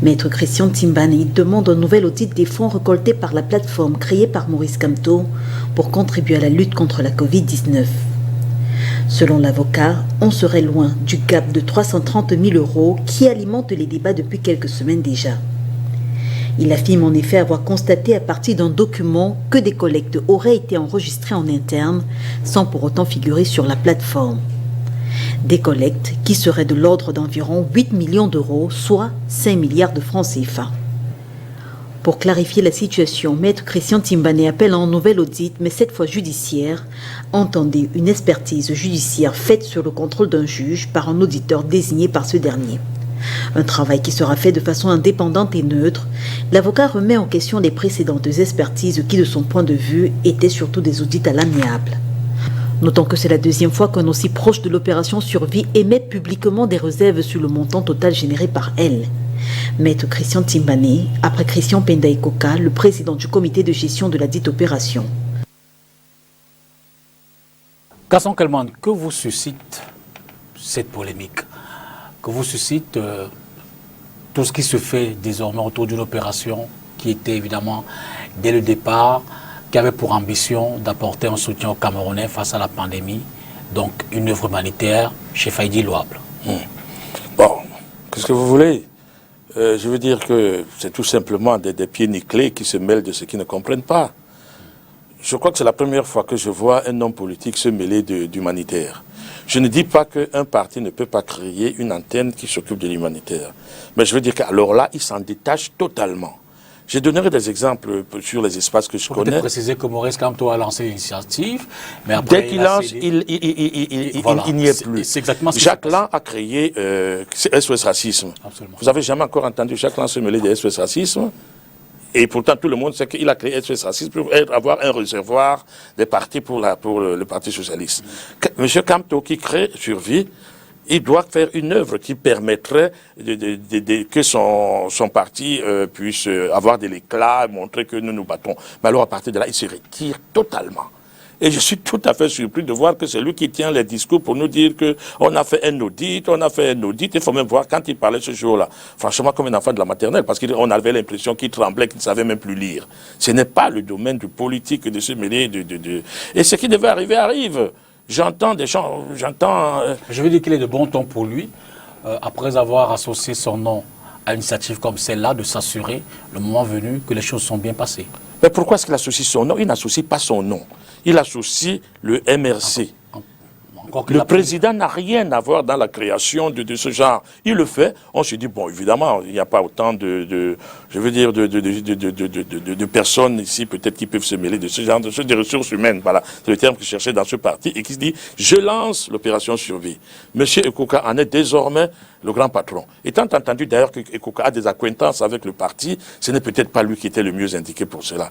Speaker 3: Maître Christian Timbane demande un nouvel audit des fonds récoltés par la plateforme créée par Maurice Kamto pour contribuer à la lutte contre la Covid-19. Selon l'avocat, on serait loin du gap de 330 000 € qui alimente les débats depuis quelques semaines déjà. Il affirme en effet avoir constaté à partir d'un document que des collectes auraient été enregistrées en interne sans pour autant figurer sur la plateforme. Des collectes qui seraient de l'ordre d'environ 8 millions d'euros, soit 5 milliards de francs CFA. Pour clarifier la situation, Maître Christian Timbane appelle à un nouvel audit, mais cette fois judiciaire. Entendez une expertise judiciaire faite sur le contrôle d'un juge par un auditeur désigné par ce dernier. Un travail qui sera fait de façon indépendante et neutre. L'avocat remet en question les précédentes expertises qui, de son point de vue, étaient surtout des audits à l'amiable. Notons que c'est la deuxième fois qu'un aussi proche de l'opération Survie émet publiquement des réserves sur le montant total généré par elle. Maître Christian Timbane, après Christian Pendaikoka, le président du comité de gestion de la dite opération.
Speaker 1: Gaston Kelman, que vous suscite cette polémique? Que vous suscite tout ce qui se fait désormais autour d'une opération qui était évidemment, dès le départ, qui avait pour ambition d'apporter un soutien aux Camerounais face à la pandémie, donc une œuvre humanitaire chez Faïdi louable.
Speaker 4: Bon, qu'est-ce que vous voulez? Je veux dire que c'est tout simplement des pieds nickelés qui se mêlent de ceux qui ne comprennent pas. Je crois que c'est la première fois que je vois un homme politique se mêler d'humanitaire. Je ne dis pas qu'un parti ne peut pas créer une antenne qui s'occupe de l'humanitaire. Mais je veux dire qu'alors là, il s'en détache totalement. Je donnerai des exemples sur les espaces que je connais.
Speaker 1: Peut-être préciser que Maurice Kamto a lancé l'initiative, mais après...
Speaker 4: Dès qu'il lance, il n'y est plus.
Speaker 1: C'est exactement ce qui
Speaker 4: Jacques Lang a créé SOS Racisme.
Speaker 1: Absolument.
Speaker 4: Vous n'avez jamais encore entendu Jacques Lang se mêler de SOS Racisme? Et pourtant, tout le monde sait qu'il a créé SOS Racisme pour avoir un réservoir des partis pour le Parti Socialiste. Monsieur Kamto, qui crée Survie, il doit faire une œuvre qui permettrait que son parti puisse avoir de l'éclat, montrer que nous nous battons. Mais alors, à partir de là, il se retire totalement. Et je suis tout à fait surpris de voir que c'est lui qui tient les discours pour nous dire qu'on a fait un audit, Il faut même voir quand il parlait ce jour-là, franchement comme un enfant de la maternelle, parce qu'on avait l'impression qu'il tremblait, qu'il ne savait même plus lire. Ce n'est pas le domaine du politique de se mêler Et ce qui devait arriver arrive. J'entends des gens,
Speaker 1: Je veux dire qu'il est de bon ton pour lui, après avoir associé son nom à une initiative comme celle-là, de s'assurer, le moment venu, que les choses sont bien passées.
Speaker 4: Mais pourquoi est-ce qu'il associe son nom? Il n'associe pas son nom. Il associe le MRC. Le président n'a rien à voir dans la création de ce genre. Il le fait. On se dit, bon, évidemment, il n'y a pas autant de personnes ici, peut-être, qui peuvent se mêler de ce genre, des ressources humaines. Voilà, c'est le terme que je cherchais dans ce parti. Et qui se dit, je lance l'opération Survie. Monsieur Ekouka en est désormais le grand patron. Étant entendu d'ailleurs que Ekouka a des acquaintances avec le parti, ce n'est peut-être pas lui qui était le mieux indiqué pour cela.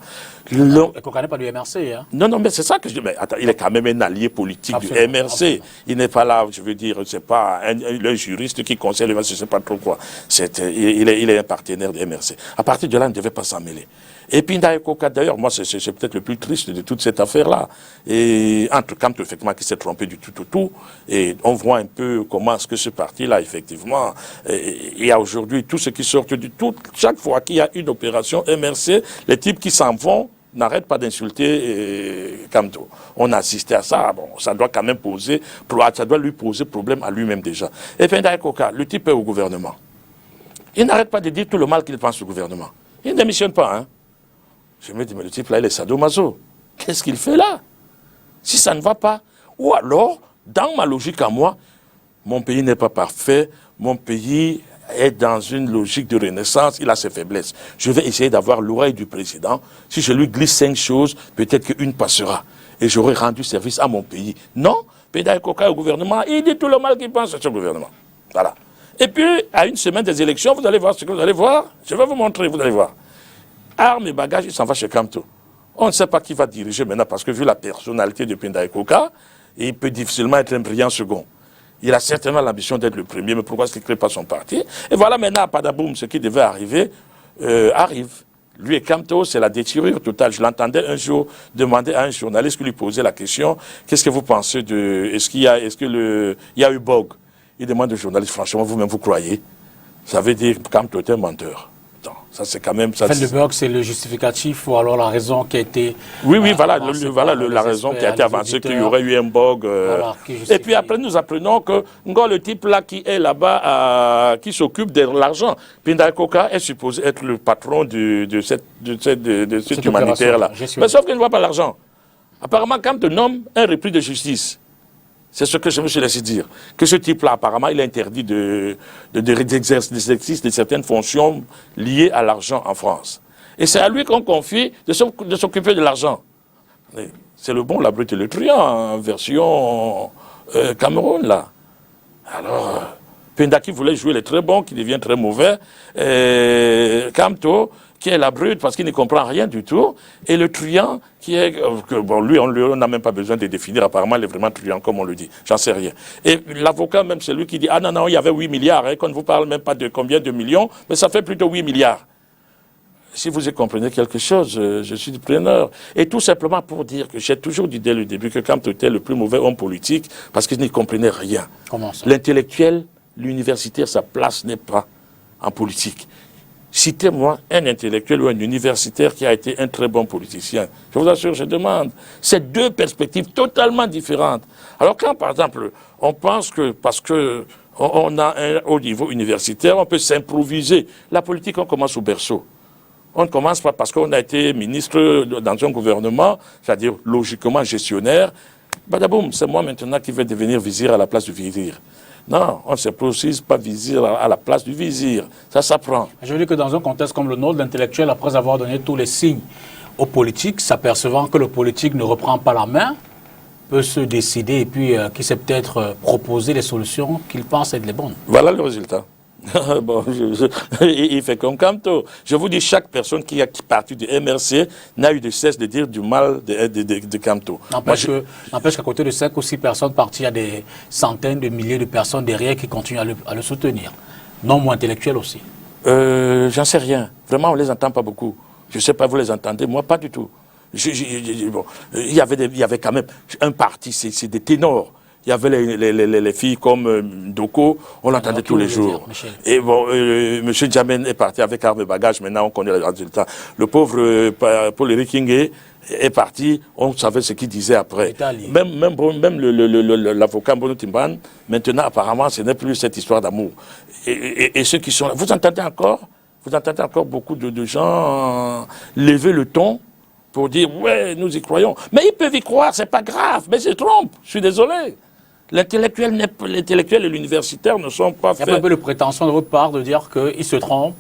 Speaker 1: Ekouka n'est pas du MRC, hein?
Speaker 4: Non, mais c'est ça que je dis. Mais attends, il est quand même un allié politique absolument, du MRC. Absolument. Il n'est pas là, je veux dire, c'est pas un juriste qui conseille le je ne sais pas trop quoi. Il est un partenaire du MRC. À partir de là, il ne devait pas s'en mêler. Et puis, d'ailleurs, moi, c'est peut-être le plus triste de toute cette affaire-là. Et entre Kamto, effectivement, qui s'est trompé du tout, et on voit un peu comment est-ce que ce parti-là, effectivement, il y a aujourd'hui tout ce qui sort du tout. Chaque fois qu'il y a une opération MRC, les types qui s'en vont n'arrête pas d'insulter Kamto. On a assisté à ça. Bon, ça doit quand même ça doit lui poser problème à lui-même déjà. Et puis, le type est au gouvernement. Il n'arrête pas de dire tout le mal qu'il pense au gouvernement. Il ne démissionne pas, hein. Je me dis, mais le type là, il est sadomaso. Qu'est-ce qu'il fait là? Si ça ne va pas. Ou alors, dans ma logique à moi, mon pays n'est pas parfait, mon pays est dans une logique de renaissance, il a ses faiblesses. Je vais essayer d'avoir l'oreille du président. Si je lui glisse 5 choses, peut-être qu'une passera. Et j'aurai rendu service à mon pays. Non, Pédale Coca au gouvernement, il dit tout le mal qu'il pense à ce gouvernement. Voilà. Et puis, à une semaine des élections, vous allez voir ce que vous allez voir. Je vais vous montrer, vous allez voir. Armes et bagages, il s'en va chez Kamto. On ne sait pas qui va diriger maintenant, parce que vu la personnalité de Pédale Coca, il peut difficilement être un brillant second. Il a certainement l'ambition d'être le premier, mais pourquoi est-ce qu'il ne crée pas son parti? Et voilà maintenant, à Padaboum, ce qui devait arriver, arrive. Lui et Kamto, c'est la déchirure totale. Je l'entendais un jour demander à un journaliste qui lui posait la question, qu'est-ce que vous pensez de... Est-ce qu'il y a eu bug? Il demande au journaliste, franchement, vous-même, vous croyez? Ça veut dire que Kamto est un menteur. Non, ça c'est quand même...
Speaker 1: Le bug, c'est le justificatif ou alors la raison qui a été...
Speaker 4: Oui, voilà la raison qui a été avancée, qu'il y aurait eu un bug. Voilà, et puis après, nous apprenons que le type là qui est là-bas, qui s'occupe de l'argent, Pédale Coca est supposé être le patron de cette humanitaire-là. Mais sauf qu'il ne voit pas l'argent. Apparemment, quand on nomme un repris de justice, c'est ce que je me suis laissé dire. Que ce type-là, apparemment, il est interdit d'exercice de certaines fonctions liées à l'argent en France. Et c'est à lui qu'on confie de s'occuper de l'argent. C'est le bon, la brute et le truand, en version Cameroun, là. Alors, Penda qui voulait jouer les très bons, qui devient très mauvais. Kamto, qui est la brute parce qu'il ne comprend rien du tout, et le truand qui est... lui, on n'a même pas besoin de définir, apparemment, il est vraiment truand, comme on le dit, j'en sais rien. Et l'avocat, même, c'est lui qui dit, ah non, il y avait 8 milliards, hein, qu'on ne vous parle même pas de combien de millions, mais ça fait plutôt 8 milliards. Si vous y comprenez quelque chose, je suis preneur. Et tout simplement pour dire que j'ai toujours dit dès le début que Kamto était le plus mauvais homme politique, parce qu'il n'y comprenait rien.
Speaker 1: Comment ça?
Speaker 4: L'intellectuel, l'universitaire, sa place n'est pas en politique. Citez-moi un intellectuel ou un universitaire qui a été un très bon politicien. Je vous assure, je demande. C'est deux perspectives totalement différentes. Alors quand, par exemple, on pense que parce qu'on a un haut niveau universitaire, on peut s'improviser. La politique, on commence au berceau. On ne commence pas parce qu'on a été ministre dans un gouvernement, c'est-à-dire logiquement gestionnaire. Badaboum, c'est moi maintenant qui vais devenir vizir à la place du vizir. Non, on ne se précise pas vizir à la place du vizir. Ça s'apprend.
Speaker 1: Je veux dire que dans un contexte comme le nôtre, l'intellectuel, après avoir donné tous les signes aux politiques, s'apercevant que le politique ne reprend pas la main, peut se décider et puis qui sait peut-être proposer les solutions qu'il pense être les bonnes.
Speaker 4: Voilà le résultat. Bon, il fait comme Camto. Je vous dis, chaque personne qui a parti du MRC n'a eu de cesse de dire du mal de Camto.
Speaker 1: N'empêche qu'à côté de 5 ou 6 personnes parties, il y a des centaines de milliers de personnes derrière qui continuent à le soutenir. Non moins intellectuels aussi.
Speaker 4: J'en sais rien. Vraiment, on ne les entend pas beaucoup. Je ne sais pas, vous les entendez, moi pas du tout. Bon, il y avait quand même un parti, c'est des ténors. Il y avait les filles comme Doko, on l'entendait tous les jours. Et bon, M. Djamène est parti avec armes et bagages, maintenant on connaît les résultats. Le pauvre Paul-Éric Kingé est parti, on savait ce qu'il disait après. Même l'avocat Mbono Timban, maintenant apparemment ce n'est plus cette histoire d'amour. Et ceux qui sont là, vous entendez encore beaucoup de gens lever le ton pour dire ouais, nous y croyons. Mais ils peuvent y croire, c'est pas grave, mais ils se trompent, je suis désolé. L'intellectuel et l'universitaire ne sont pas faits.
Speaker 1: Il y a pas un peu de prétention de votre part de dire qu'ils se trompent.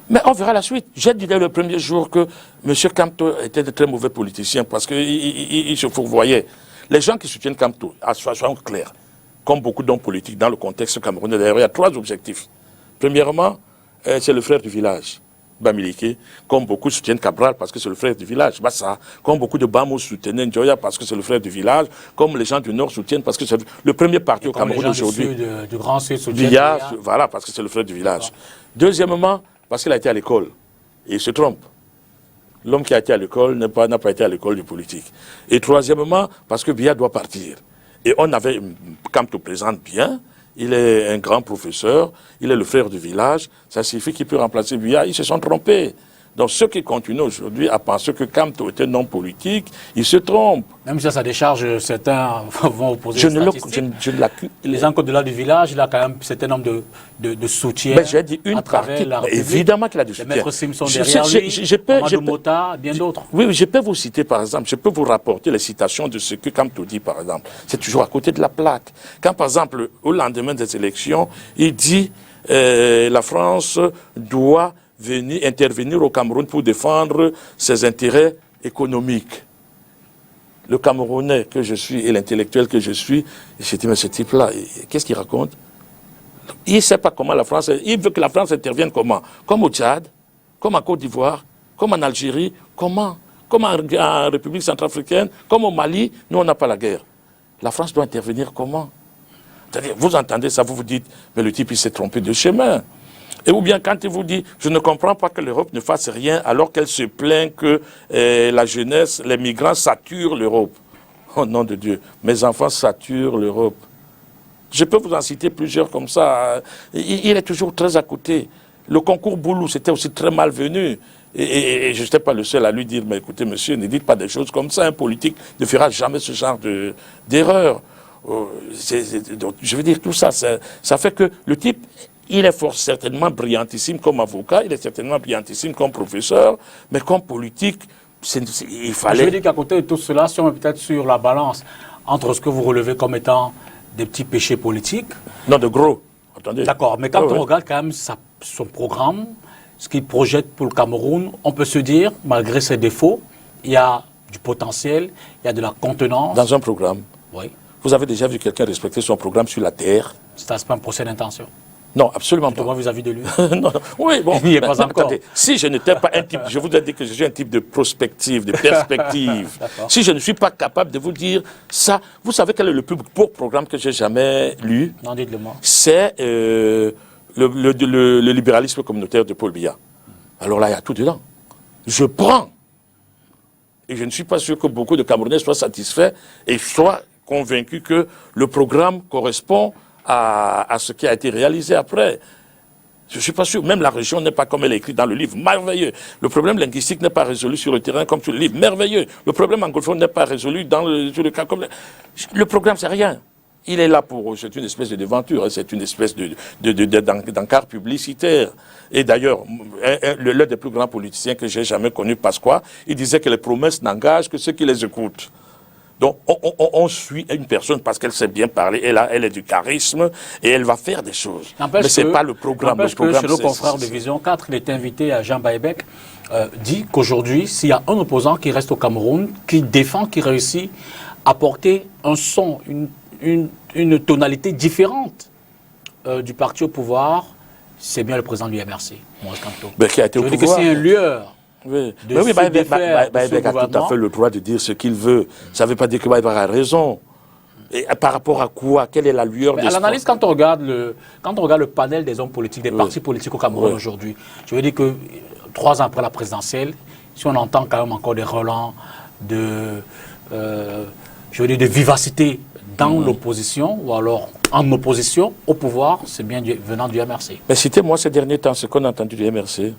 Speaker 4: Mais on verra la suite. J'ai dit dès le premier jour que M. Camto était de très mauvais politicien parce qu'il se fourvoyait. Les gens qui soutiennent Camto, soyons clairs, comme beaucoup d'hommes politiques dans le contexte camerounais, d'ailleurs, il y a 3 objectifs. Premièrement, c'est le frère du village. Bamileke, comme beaucoup soutiennent Cabral parce que c'est le frère du village, Bassa, comme beaucoup de Bamos soutiennent Njoya parce que c'est le frère du village, comme les gens du Nord soutiennent parce que c'est le premier parti au Cameroun aujourd'hui.
Speaker 1: Du Grand Sud soutiennent
Speaker 4: voilà, parce que c'est le frère du village. Deuxièmement, parce qu'il a été à l'école. Et il se trompe. L'homme qui a été à l'école n'a pas été à l'école du politique. Et troisièmement, parce que Biya doit partir. Et on avait, quand tu présentes bien, il est un grand professeur, il est le frère du village, ça signifie qu'il peut remplacer Biya, ils se sont trompés. Donc ceux qui continuent aujourd'hui à penser que Camto était non politique, ils se trompent.
Speaker 1: Même si ça décharge, certains vont opposer les statistiques. Les gens au-delà du village, il a quand même un certain nombre de soutiens.
Speaker 4: Mais j'ai dit une partie, évidemment qu'il a du soutien.
Speaker 1: Les maîtres Simpson derrière lui, Amadou Mota, bien d'autres.
Speaker 4: Oui, je peux vous citer par exemple, je peux vous rapporter les citations de ce que Camto dit par exemple. C'est toujours à côté de la plaque. Quand par exemple, au lendemain des élections, il dit la France doit intervenir au Cameroun pour défendre ses intérêts économiques. Le Camerounais que je suis et l'intellectuel que je suis, j'ai dit, mais ce type-là, qu'est-ce qu'il raconte? Il ne sait pas comment la France... Il veut que la France intervienne comment? Comme au Tchad, comme en Côte d'Ivoire, comme en Algérie, comment? Comme en République centrafricaine, comme au Mali, nous on n'a pas la guerre. La France doit intervenir comment? C'est-à-dire, vous entendez ça, vous vous dites, mais le type il s'est trompé de chemin. Et ou bien quand il vous dit, je ne comprends pas que l'Europe ne fasse rien alors qu'elle se plaint que la jeunesse, les migrants saturent l'Europe. Oh nom de Dieu, mes enfants saturent l'Europe. Je peux vous en citer plusieurs comme ça. Il est toujours très à côté. Le concours Boulou, c'était aussi très malvenu. Et je n'étais pas le seul à lui dire, mais écoutez monsieur, ne dites pas des choses comme ça. Un politique ne fera jamais ce genre d'erreur. Je veux dire, tout ça, ça fait que le type... Il est fort certainement brillantissime comme avocat, il est certainement brillantissime comme professeur, mais comme politique, il fallait...
Speaker 1: Je veux dire qu'à côté de tout cela, si on est peut-être sur la balance entre ce que vous relevez comme étant des petits péchés politiques...
Speaker 4: Non, de gros, attendez.
Speaker 1: D'accord, mais quand on regarde quand même son programme, ce qu'il projette pour le Cameroun, on peut se dire, malgré ses défauts, il y a du potentiel, il y a de la contenance.
Speaker 4: Dans un programme,
Speaker 1: oui.
Speaker 4: Vous avez déjà vu quelqu'un respecter son programme sur la terre?
Speaker 1: C'est pas un procès d'intention.
Speaker 4: Non, absolument pas.
Speaker 1: Moi vis-à-vis de lui.
Speaker 4: Non. Oui, bon.
Speaker 1: Il n'y est pas encore.
Speaker 4: Attendez, si je n'étais pas un type, je vous ai dit que je suis un type de prospective, de perspective. Si je ne suis pas capable de vous dire ça, vous savez quel est le plus beau programme que j'ai jamais lu?
Speaker 1: Non, dites-le moi.
Speaker 4: C'est le libéralisme communautaire de Paul Biya. Alors là, il y a tout dedans. Je prends. Et je ne suis pas sûr que beaucoup de Camerounais soient satisfaits et soient convaincus que le programme correspond à ce qui a été réalisé après. Je ne suis pas sûr. Même la région n'est pas comme elle est écrite dans le livre. Merveilleux. Le problème linguistique n'est pas résolu sur le terrain comme sur le livre. Merveilleux. Le problème anglophone n'est pas résolu sur le cas comme... Le programme, c'est rien. Il est là pour... C'est une espèce de déventure. C'est une espèce d'encart publicitaire. Et d'ailleurs, l'un des plus grands politiciens que j'ai jamais connu, Pasqua, il disait que les promesses n'engagent que ceux qui les écoutent. Donc, on suit une personne parce qu'elle sait bien parler, elle a du charisme et elle va faire des choses. Mais ce n'est pas le programme.
Speaker 1: N'empêche que chez nos confrères de Vision 4, il était invité à Jean Baïbek, dit qu'aujourd'hui, s'il y a un opposant qui reste au Cameroun, qui défend, qui réussit à porter un son, une tonalité différente du parti au pouvoir, c'est bien le président du MRC, Maurice Kamto.
Speaker 4: Mais qui a été au pouvoir.
Speaker 1: Je veux dire que c'est un lueur.
Speaker 4: Oui, mais oui, Baïbek a tout à fait le droit de dire ce qu'il veut. Ça ne veut pas dire que Baïbek a raison. Et par rapport à quoi? Quelle est la lueur
Speaker 1: à l'analyse, quand on regarde le panel des hommes politiques, des partis politiques au Cameroun aujourd'hui, je veux dire que 3 ans après la présidentielle, si on entend quand même encore des relents de vivacité dans l'opposition, ou alors en opposition au pouvoir, c'est bien venant du MRC.
Speaker 4: Mais citez-moi ces derniers temps ce qu'on a entendu du MRC.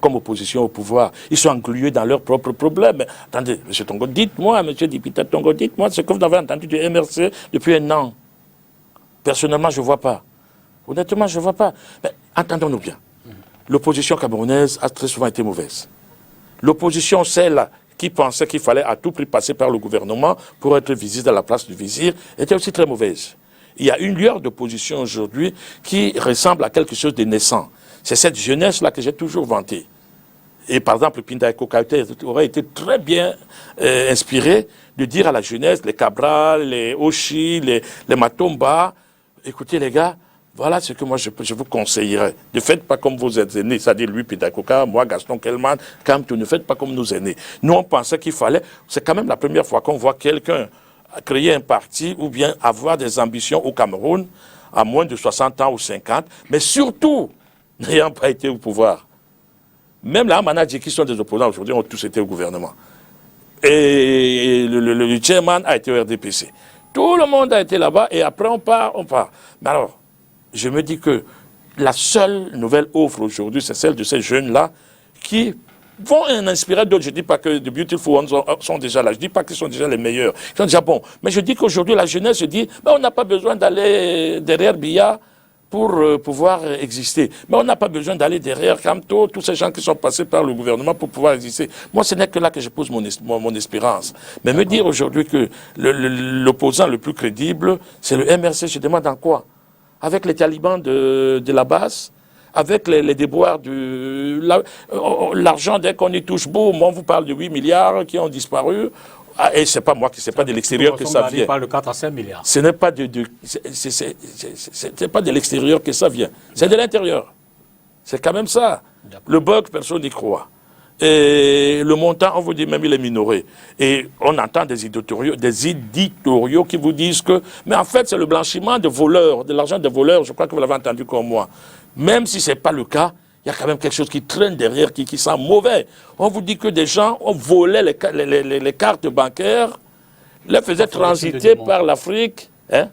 Speaker 4: Comme opposition au pouvoir, ils sont englués dans leurs propres problèmes. Attendez, M. Tongo, dites-moi, M. Dipita Tongo, dites-moi ce que vous avez entendu du MRC depuis 1 an. Personnellement, je ne vois pas. Honnêtement, je ne vois pas. Mais entendons-nous bien. L'opposition camerounaise a très souvent été mauvaise. L'opposition, celle qui pensait qu'il fallait à tout prix passer par le gouvernement pour être visite à la place du vizir, était aussi très mauvaise. Il y a une lueur d'opposition aujourd'hui qui ressemble à quelque chose de naissant. C'est cette jeunesse-là que j'ai toujours vantée. Et par exemple, Pinda Kokaute aurait été très bien inspiré de dire à la jeunesse, les Cabral, les Oshi, les Matomba, écoutez les gars, voilà ce que moi je vous conseillerais. Ne faites pas comme vos aînés, c'est-à-dire lui, Pinda Koka, moi, Gaston Kelman, Kamto, ne faites pas comme nos aînés. Nous, on pensait qu'il fallait, c'est quand même la première fois qu'on voit quelqu'un créer un parti ou bien avoir des ambitions au Cameroun à moins de 60 ans ou 50, mais surtout, n'ayant pas été au pouvoir. Même les Amanadji qui sont des opposants aujourd'hui ont tous été au gouvernement. Et le chairman a été au RDPC. Tout le monde a été là-bas et après on part. Mais alors, je me dis que la seule nouvelle offre aujourd'hui, c'est celle de ces jeunes-là qui vont en inspirer d'autres. Je ne dis pas que The Beautiful Ones sont déjà là. Je ne dis pas qu'ils sont déjà les meilleurs. Ils sont déjà bons. Mais je dis qu'aujourd'hui, la jeunesse se dit, on n'a pas besoin d'aller derrière Biya pour pouvoir exister. Mais on n'a pas besoin d'aller derrière Kamto, tous ces gens qui sont passés par le gouvernement pour pouvoir exister. Moi, ce n'est que là que je pose mon espérance. Mais me dire aujourd'hui que l'opposant le plus crédible, c'est le MRC, je demande en quoi? Avec les talibans de la base, avec les déboires de l'argent, dès qu'on y touche, boum, on vous parle de 8 milliards qui ont disparu. Ah, et c'est pas moi, c'est pas de l'extérieur que ça vient.
Speaker 1: On parle de 4 à 5 milliards.
Speaker 4: Ce n'est pas pas de l'extérieur que ça vient. C'est de l'intérieur. C'est quand même ça. Le bug, personne n'y croit. Et le montant, on vous dit même il est minoré. Et on entend des éditoriaux qui vous disent que, mais en fait, c'est le blanchiment de voleurs, de l'argent des voleurs. Je crois que vous l'avez entendu comme moi. Même si ce n'est pas le cas, il y a quand même quelque chose qui traîne derrière, qui sent mauvais. On vous dit que des gens ont volé les cartes bancaires, les faisaient transiter par l'Afrique. Hein?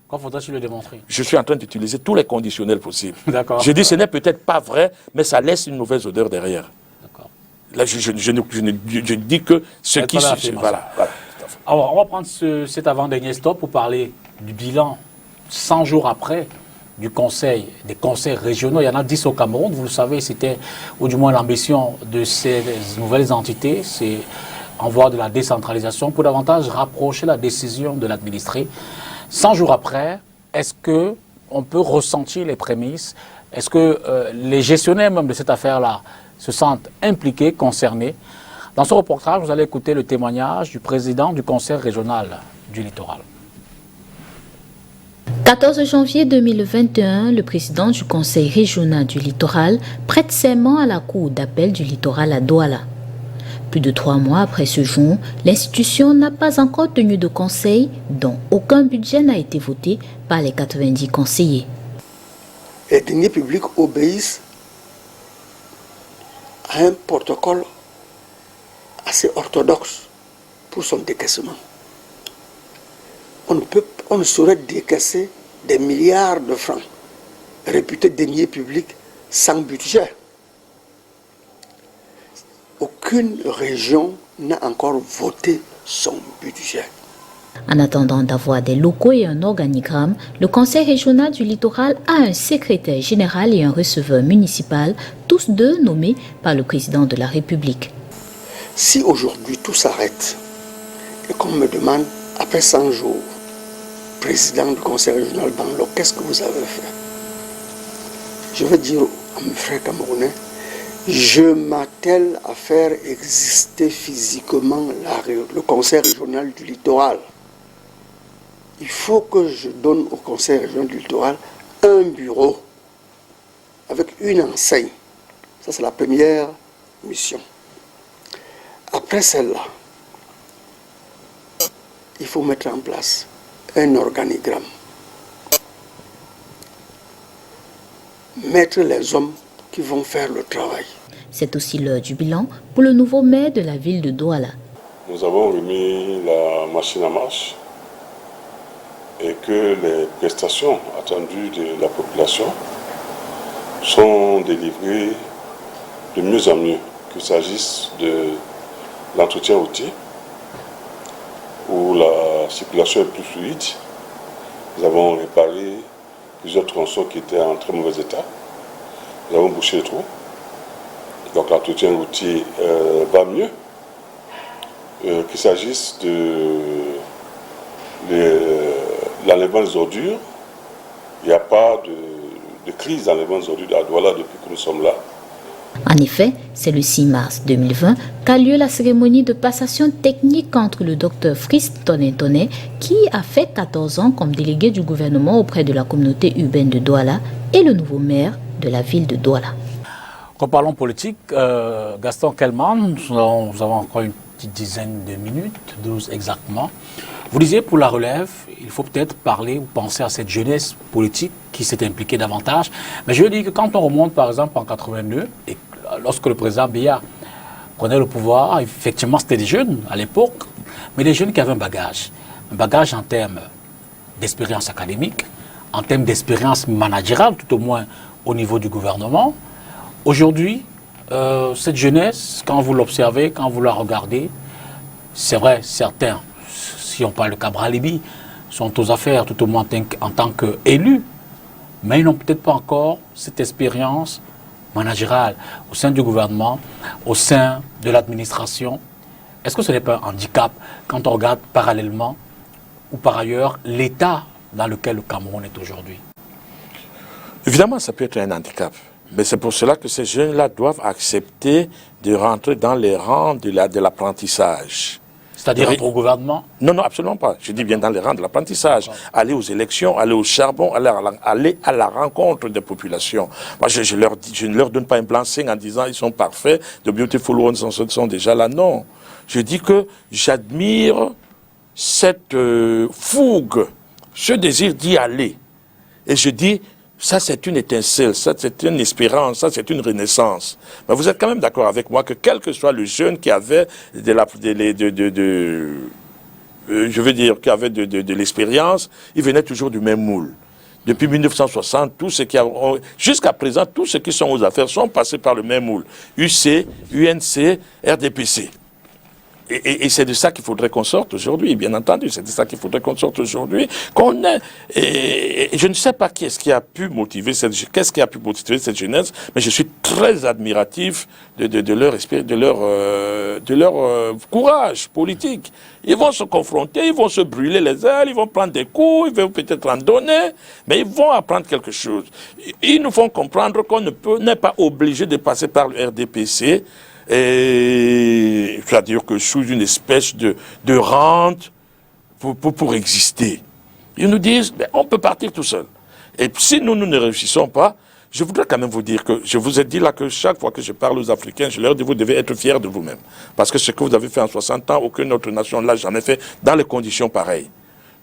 Speaker 1: Quand faudrait-il le démontrer?
Speaker 4: Je suis en train d'utiliser tous les conditionnels possibles.
Speaker 1: D'accord.
Speaker 4: Je dis ce n'est peut-être pas vrai, mais ça laisse une mauvaise odeur derrière. D'accord. Là, je dis que ce qui se... Voilà.
Speaker 1: Alors, on va prendre cet avant-dernier stop pour parler du bilan 100 jours après du conseil, des conseils régionaux. Il y en a 10 au Cameroun. Vous le savez, c'était, ou du moins l'ambition de ces nouvelles entités, c'est en voie de la décentralisation pour davantage rapprocher la décision de l'administré. 100 jours après, est-ce qu'on peut ressentir les prémices? Est-ce que les gestionnaires même de cette affaire-là se sentent impliqués, concernés? Dans ce reportage, vous allez écouter le témoignage du président du conseil régional du littoral.
Speaker 8: 14 janvier 2021, le président du conseil régional du littoral prête serment à la cour d'appel du littoral à Douala. Plus de 3 mois après ce jour, l'institution n'a pas encore tenu de conseil dont aucun budget n'a été voté par les 90 conseillers.
Speaker 9: Les deniers publics obéissent à un protocole assez orthodoxe pour son décaissement. On ne saurait décaisser des milliards de francs réputés deniers publics sans budget. Aucune région n'a encore voté son budget.
Speaker 8: En attendant d'avoir des locaux et un organigramme, le conseil régional du littoral a un secrétaire général et un receveur municipal, tous deux nommés par le président de la République.
Speaker 9: Si aujourd'hui tout s'arrête, et qu'on me demande, après 100 jours, président du conseil régional Banglo, qu'est-ce que vous avez fait? Je veux dire à mes frères camerounais, je m'attelle à faire exister physiquement le conseil régional du littoral. Il faut que je donne au conseil régional du littoral un bureau avec une enseigne. Ça, c'est la première mission. Après celle-là, il faut mettre en place un organigramme. Mettre les hommes qui vont faire le travail.
Speaker 8: C'est aussi l'heure du bilan pour le nouveau maire de la ville de Douala.
Speaker 10: Nous avons remis la machine à marche et que les prestations attendues de la population sont délivrées de mieux en mieux, qu'il s'agisse de l'entretien routier, où la circulation est plus fluide. Nous avons réparé plusieurs tronçons qui étaient en très mauvais état. Nous avons bouché les trous. Donc l'entretien routier va mieux. Qu'il s'agisse de l'enlèvement des ordures, il n'y a pas de crise d'enlèvement des ordures à Douala depuis que nous sommes là.
Speaker 8: En effet, c'est le 6 mars 2020 qu'a lieu la cérémonie de passation technique entre le docteur Frisk Tonentone, qui a fait 14 ans comme délégué du gouvernement auprès de la communauté urbaine de Douala, et le nouveau maire de la ville de Douala.
Speaker 1: Reparlons politique. Gaston Kelman, nous avons encore une petite dizaine de minutes, 12 exactement. Vous disiez pour la relève, il faut peut-être parler ou penser à cette jeunesse politique qui s'est impliquée davantage. Mais je veux dire que quand on remonte par exemple en 82, et lorsque le président Biya prenait le pouvoir, effectivement c'était des jeunes à l'époque, mais des jeunes qui avaient un bagage en termes d'expérience académique, en termes d'expérience managériale, tout au moins au niveau du gouvernement. Aujourd'hui, cette jeunesse, quand vous l'observez, quand vous la regardez, c'est vrai, certains, si on parle de Cabral Libi, sont aux affaires, tout au moins en tant qu'élus, mais ils n'ont peut-être pas encore cette expérience managériale au sein du gouvernement, au sein de l'administration. Est-ce que ce n'est pas un handicap quand on regarde parallèlement ou par ailleurs l'état dans lequel le Cameroun est aujourd'hui?
Speaker 4: Évidemment, ça peut être un handicap. Mais c'est pour cela que ces jeunes-là doivent accepter de rentrer dans les rangs de l'apprentissage.
Speaker 1: C'est-à-dire entre au gouvernement?
Speaker 4: Non, non, absolument pas. Je dis bien dans les rangs de l'apprentissage. Aller aux élections, aller au charbon, aller à la rencontre des populations. Moi, je ne leur donne pas un blanc-seing en disant ils sont parfaits, the beautiful ones sont déjà là. Non. Je dis que j'admire cette fougue, ce désir d'y aller. Et je dis, ça c'est une étincelle, ça c'est une espérance, ça c'est une renaissance. Mais vous êtes quand même d'accord avec moi que quel que soit le jeune qui avait de l'expérience, il venait toujours du même moule. Depuis 1960, jusqu'à présent, tous ceux qui sont aux affaires sont passés par le même moule. UC, UNC, RDPC. Et c'est de ça qu'il faudrait qu'on sorte aujourd'hui, bien entendu. C'est de ça qu'il faudrait qu'on sorte aujourd'hui. Et je ne sais pas qu'est-ce qui a pu motiver cette jeunesse, mais je suis très admiratif de leur courage politique. Ils vont se confronter, ils vont se brûler les ailes, ils vont prendre des coups, ils vont peut-être en donner, mais ils vont apprendre quelque chose. Ils nous font comprendre qu'on n'est pas obligé de passer par le RDPC, c'est-à-dire que sous une espèce de rente pour exister. Ils nous disent, ben, on peut partir tout seul. Et si nous ne réussissons pas, je voudrais quand même vous dire que je vous ai dit là que chaque fois que je parle aux Africains, je leur dis, vous devez être fiers de vous-même. Parce que ce que vous avez fait en 60 ans, aucune autre nation ne l'a jamais fait dans les conditions pareilles.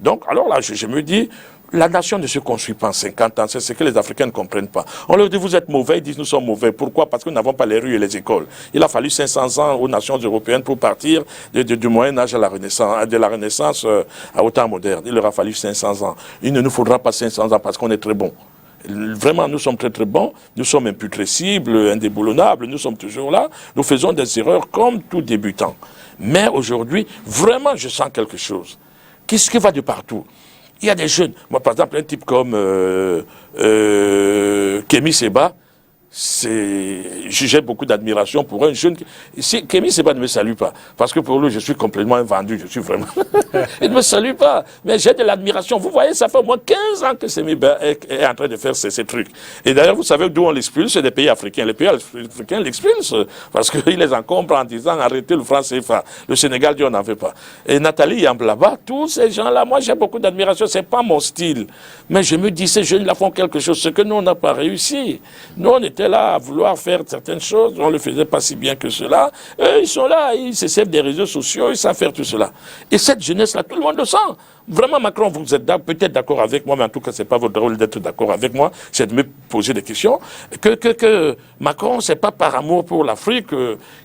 Speaker 4: Donc, alors là, je me dis, la nation ne se construit pas en 50 ans, c'est ce que les Africains ne comprennent pas. On leur dit, vous êtes mauvais, ils disent, nous sommes mauvais. Pourquoi? Parce que nous n'avons pas les rues et les écoles. Il a fallu 500 ans aux nations européennes pour partir du Moyen-Âge à la Renaissance, de la Renaissance au temps moderne. Il leur a fallu 500 ans. Il ne nous faudra pas 500 ans parce qu'on est très bons. Vraiment, nous sommes très très bons, nous sommes imputrescibles, indéboulonnables, nous sommes toujours là, nous faisons des erreurs comme tout débutant. Mais aujourd'hui, vraiment, je sens quelque chose. Qu'est-ce qui va de partout? Il y a des jeunes, moi par exemple, un type comme Kémy Séba, j'ai beaucoup d'admiration pour un jeune. Kémy Séba ne me salue pas, parce que pour lui, je suis complètement vendu, je suis vraiment... Il ne me salue pas, mais j'ai de l'admiration. Vous voyez, ça fait au moins 15 ans que Kémy est en train de faire ces trucs. Et d'ailleurs, vous savez d'où on l'expulse? C'est des pays africains. Les pays africains l'expulsent, parce qu'ils les encombrent en disant arrêtez le franc CFA. Le Sénégal dit on n'en veut pas. Et Nathalie Yamblaba, tous ces gens-là, moi j'ai beaucoup d'admiration, c'est pas mon style. Mais je me dis, ces jeunes-là font quelque chose, ce que nous, on n'a pas réussi. Nous, on était là à vouloir faire certaines choses, on ne le faisait pas si bien que cela. Eux, ils sont là, ils se servent des réseaux sociaux, ils savent faire tout cela. Et cette jeunesse-là, tout le monde le sent. Vraiment, Macron, vous êtes peut-être d'accord avec moi, mais en tout cas, ce n'est pas votre rôle d'être d'accord avec moi, c'est de me poser des questions. Que Macron, ce n'est pas par amour pour l'Afrique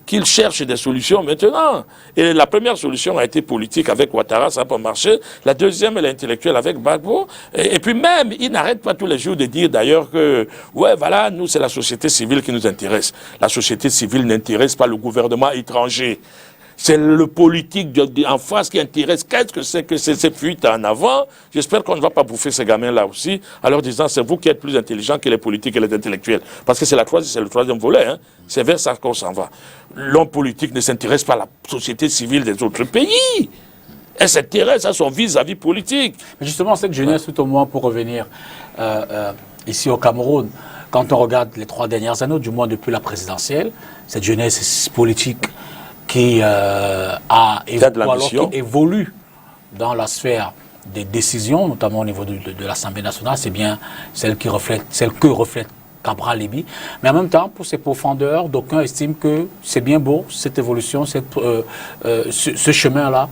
Speaker 4: qu'il cherche des solutions maintenant. Et la première solution a été politique avec Ouattara, ça n'a pas marché. La deuxième, elle est intellectuelle avec Gbagbo. Et puis même, il n'arrête pas tous les jours de dire d'ailleurs que, ouais, voilà, nous, c'est la société civile qui nous intéresse. La société civile n'intéresse pas le gouvernement étranger. C'est le politique en face qui intéresse. Qu'est-ce que c'est que ces fuites en avant? J'espère qu'on ne va pas bouffer ces gamins-là aussi, en leur disant c'est vous qui êtes plus intelligents que les politiques et les intellectuels. Parce que c'est le troisième volet. Hein. C'est vers ça qu'on s'en va. L'homme politique ne s'intéresse pas à la société civile des autres pays. Elle s'intéresse à son vis-à-vis politique.
Speaker 1: Mais justement, cette jeunesse, tout au moins pour revenir ici au Cameroun, quand on regarde les 3 dernières années, du moins depuis la présidentielle, cette jeunesse politique qui évolue dans la sphère des décisions, notamment au niveau de l'Assemblée nationale, c'est bien celle que reflète Cabral Libye. Mais en même temps, pour ses profondeurs, d'aucuns estiment que c'est bien beau, cette évolution, ce chemin-là,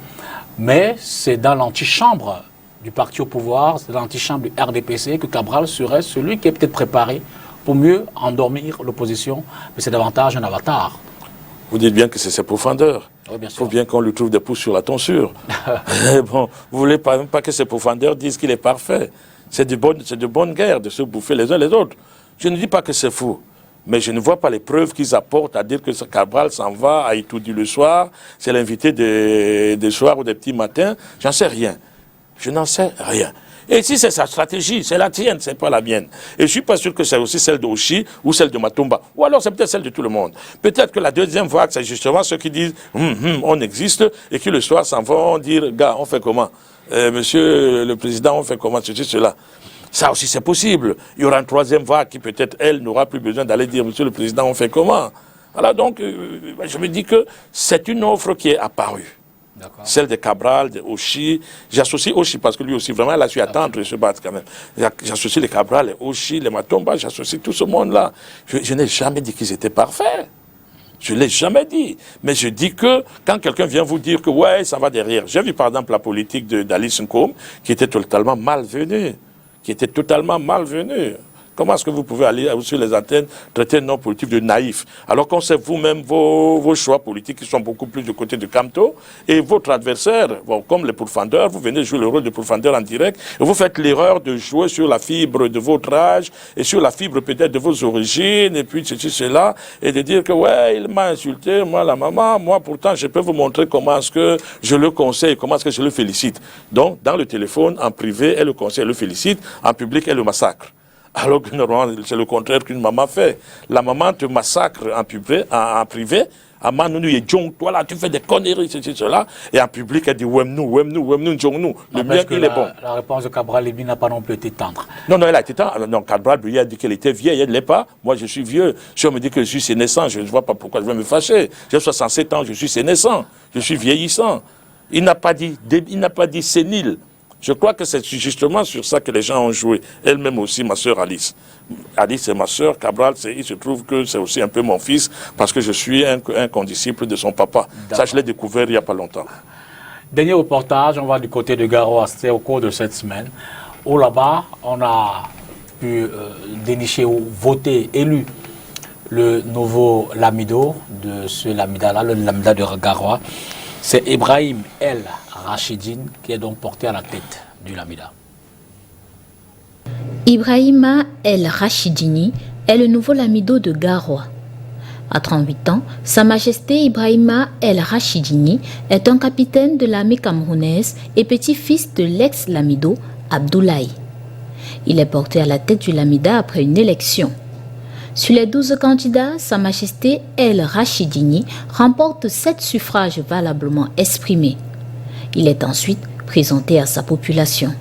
Speaker 1: mais c'est dans l'antichambre du parti au pouvoir, c'est dans l'antichambre du RDPC que Cabral serait celui qui est peut-être préparé pour mieux endormir l'opposition, mais c'est davantage un avatar.
Speaker 4: Vous dites bien que c'est ses profondeurs.
Speaker 1: Oui, bien sûr.
Speaker 4: Il faut bien qu'on lui trouve des pouces sur la tonsure. Bon, vous voulez pas que ses profondeurs disent qu'il est parfait. C'est de bonne guerre de se bouffer les uns les autres. Je ne dis pas que c'est faux, mais je ne vois pas les preuves qu'ils apportent à dire que Cabral s'en va à Itoudi le soir, c'est l'invité des soirs ou des petits matins. J'en sais rien. Je n'en sais rien. Et si c'est sa stratégie, c'est la tienne, c'est pas la mienne. Et je suis pas sûr que c'est aussi celle d'Oshi ou celle de Matumba. Ou alors c'est peut-être celle de tout le monde. Peut-être que la deuxième vague, c'est justement ceux qui disent on existe et qui le soir s'en vont dire gars, on fait comment monsieur le président, on fait comment ceci, cela. Ça aussi c'est possible. Il y aura une troisième vague qui peut-être elle n'aura plus besoin d'aller dire monsieur le président, on fait comment. Voilà, donc je me dis que c'est une offre qui est apparue. Celle de Cabral, de Oshi. J'associe Oshi parce que lui aussi, vraiment, il a su attendre et se battre quand même. J'associe les Cabral, les Oshi, les Matomba, j'associe tout ce monde-là. Je n'ai jamais dit qu'ils étaient parfaits. Je ne l'ai jamais dit. Mais je dis que quand quelqu'un vient vous dire que ouais, ça va derrière. J'ai vu par exemple la politique d'Alice Nkom qui était totalement malvenue. Comment est-ce que vous pouvez aller sur les antennes traiter un homme politique de naïf, alors qu'on sait vous-même vos choix politiques qui sont beaucoup plus du côté de Camto, et votre adversaire, bon, comme les pourfendeurs, vous venez jouer le rôle de pourfendeur en direct, et vous faites l'erreur de jouer sur la fibre de votre âge, et sur la fibre peut-être de vos origines, et puis ceci, cela, et de dire que ouais, il m'a insulté, moi la maman, moi pourtant je peux vous montrer comment est-ce que je le conseille, comment est-ce que je le félicite. Donc dans le téléphone, en privé, elle le conseille, elle le félicite, en public, elle le massacre. Alors que normalement, c'est le contraire qu'une maman fait. La maman te massacre en privé. Toi là, tu fais des conneries, ceci, cela. Et en public, elle dit nous. Le mien, il est bon.
Speaker 1: La réponse de Cabral Libye n'a pas non plus été tendre.
Speaker 4: Non, elle a été tendre. Non, Cabral Libye a dit qu'elle était vieille, elle ne l'est pas. Moi, je suis vieux. Si on me dit que je suis sénescent, je ne vois pas pourquoi je vais me fâcher. J'ai 67 ans, je suis sénescent. Je suis vieillissant. Il n'a pas dit sénile. Je crois que c'est justement sur ça que les gens ont joué. Elle-même aussi, ma sœur Alice. Alice est ma sœur, Cabral, il se trouve que c'est aussi un peu mon fils, parce que je suis un condisciple de son papa. Ça, je l'ai découvert il n'y a pas longtemps.
Speaker 1: Dernier reportage, on va du côté de Garoua, c'était au cours de cette semaine, où là-bas, on a pu dénicher ou voter, élu le nouveau Lamido de ce Lamida-là, le Lamida de Garoua. C'est Ibrahim El Rachidine qui est donc porté à la tête du Lamida.
Speaker 8: Ibrahima El Rachidini est le nouveau Lamido de Garoua. À 38 ans, Sa Majesté Ibrahima El Rachidini est un capitaine de l'armée camerounaise et petit-fils de l'ex-Lamido Abdoulaye. Il est porté à la tête du Lamida après une élection. Sur les 12 candidats, Sa Majesté El Rachidini remporte 7 suffrages valablement exprimés. Il est ensuite présenté à sa population.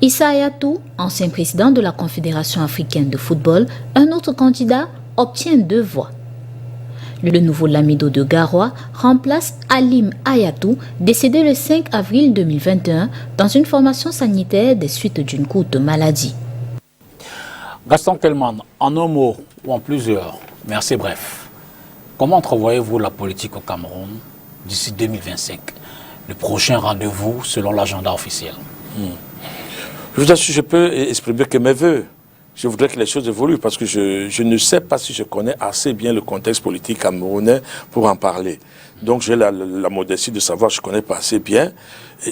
Speaker 8: Issa Hayatou, ancien président de la Confédération africaine de football, un autre candidat, obtient 2 voix. Le nouveau Lamido de Garoua remplace Halim Hayatou, décédé le 5 avril 2021 dans une formation sanitaire des suites d'une courte maladie.
Speaker 1: Gaston Kelman, en un mot ou en plusieurs, mais assez bref, comment entrevoyez-vous la politique au Cameroun d'ici 2025, le prochain rendez-vous selon l'agenda officiel?
Speaker 4: Je vous assure, je peux exprimer que mes voeux. Je voudrais que les choses évoluent parce que je ne sais pas si je connais assez bien le contexte politique camerounais pour en parler. Donc j'ai la modestie de savoir que je ne connais pas assez bien.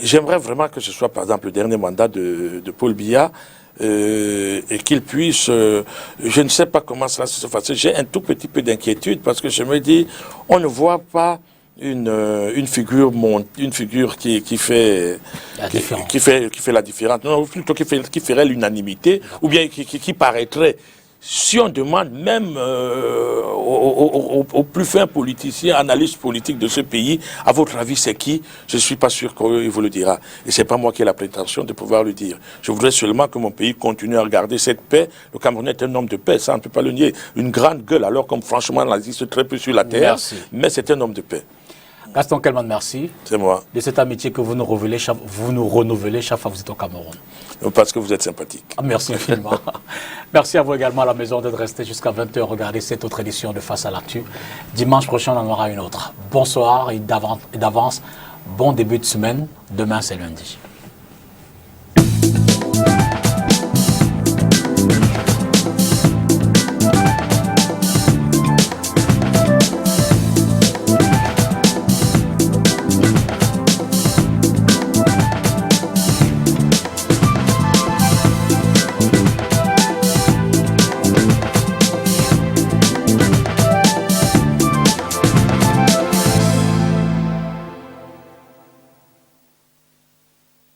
Speaker 4: J'aimerais vraiment que ce soit par exemple le dernier mandat de Paul Biya et qu'il puisse... je ne sais pas comment ça se passe. J'ai un tout petit peu d'inquiétude parce que je me dis, on ne voit pas une figure qui fait la différence, non, plutôt qui ferait l'unanimité, ou bien qui paraîtrait. Si on demande même aux plus fins politiciens, analystes politiques de ce pays, à votre avis c'est qui? Je ne suis pas sûr qu'il vous le dira. Et c'est pas moi qui ai la prétention de pouvoir le dire. Je voudrais seulement que mon pays continue à regarder cette paix. Le Cameroun est un homme de paix, ça on ne peut pas le nier. Une grande gueule, alors comme franchement on existe très peu sur la terre.
Speaker 1: Merci.
Speaker 4: Mais c'est un homme de paix.
Speaker 1: Gaston Kelman, merci.
Speaker 4: C'est moi.
Speaker 1: De cette amitié que vous nous renouvelez chaque fois que vous êtes au Cameroun.
Speaker 4: Parce que vous êtes sympathique.
Speaker 1: Merci infiniment. Merci à vous également à la maison d'être resté jusqu'à 20h regarder cette autre édition de Face à l'actu. Dimanche prochain, on en aura une autre. Bonsoir et d'avance, bon début de semaine. Demain, c'est lundi.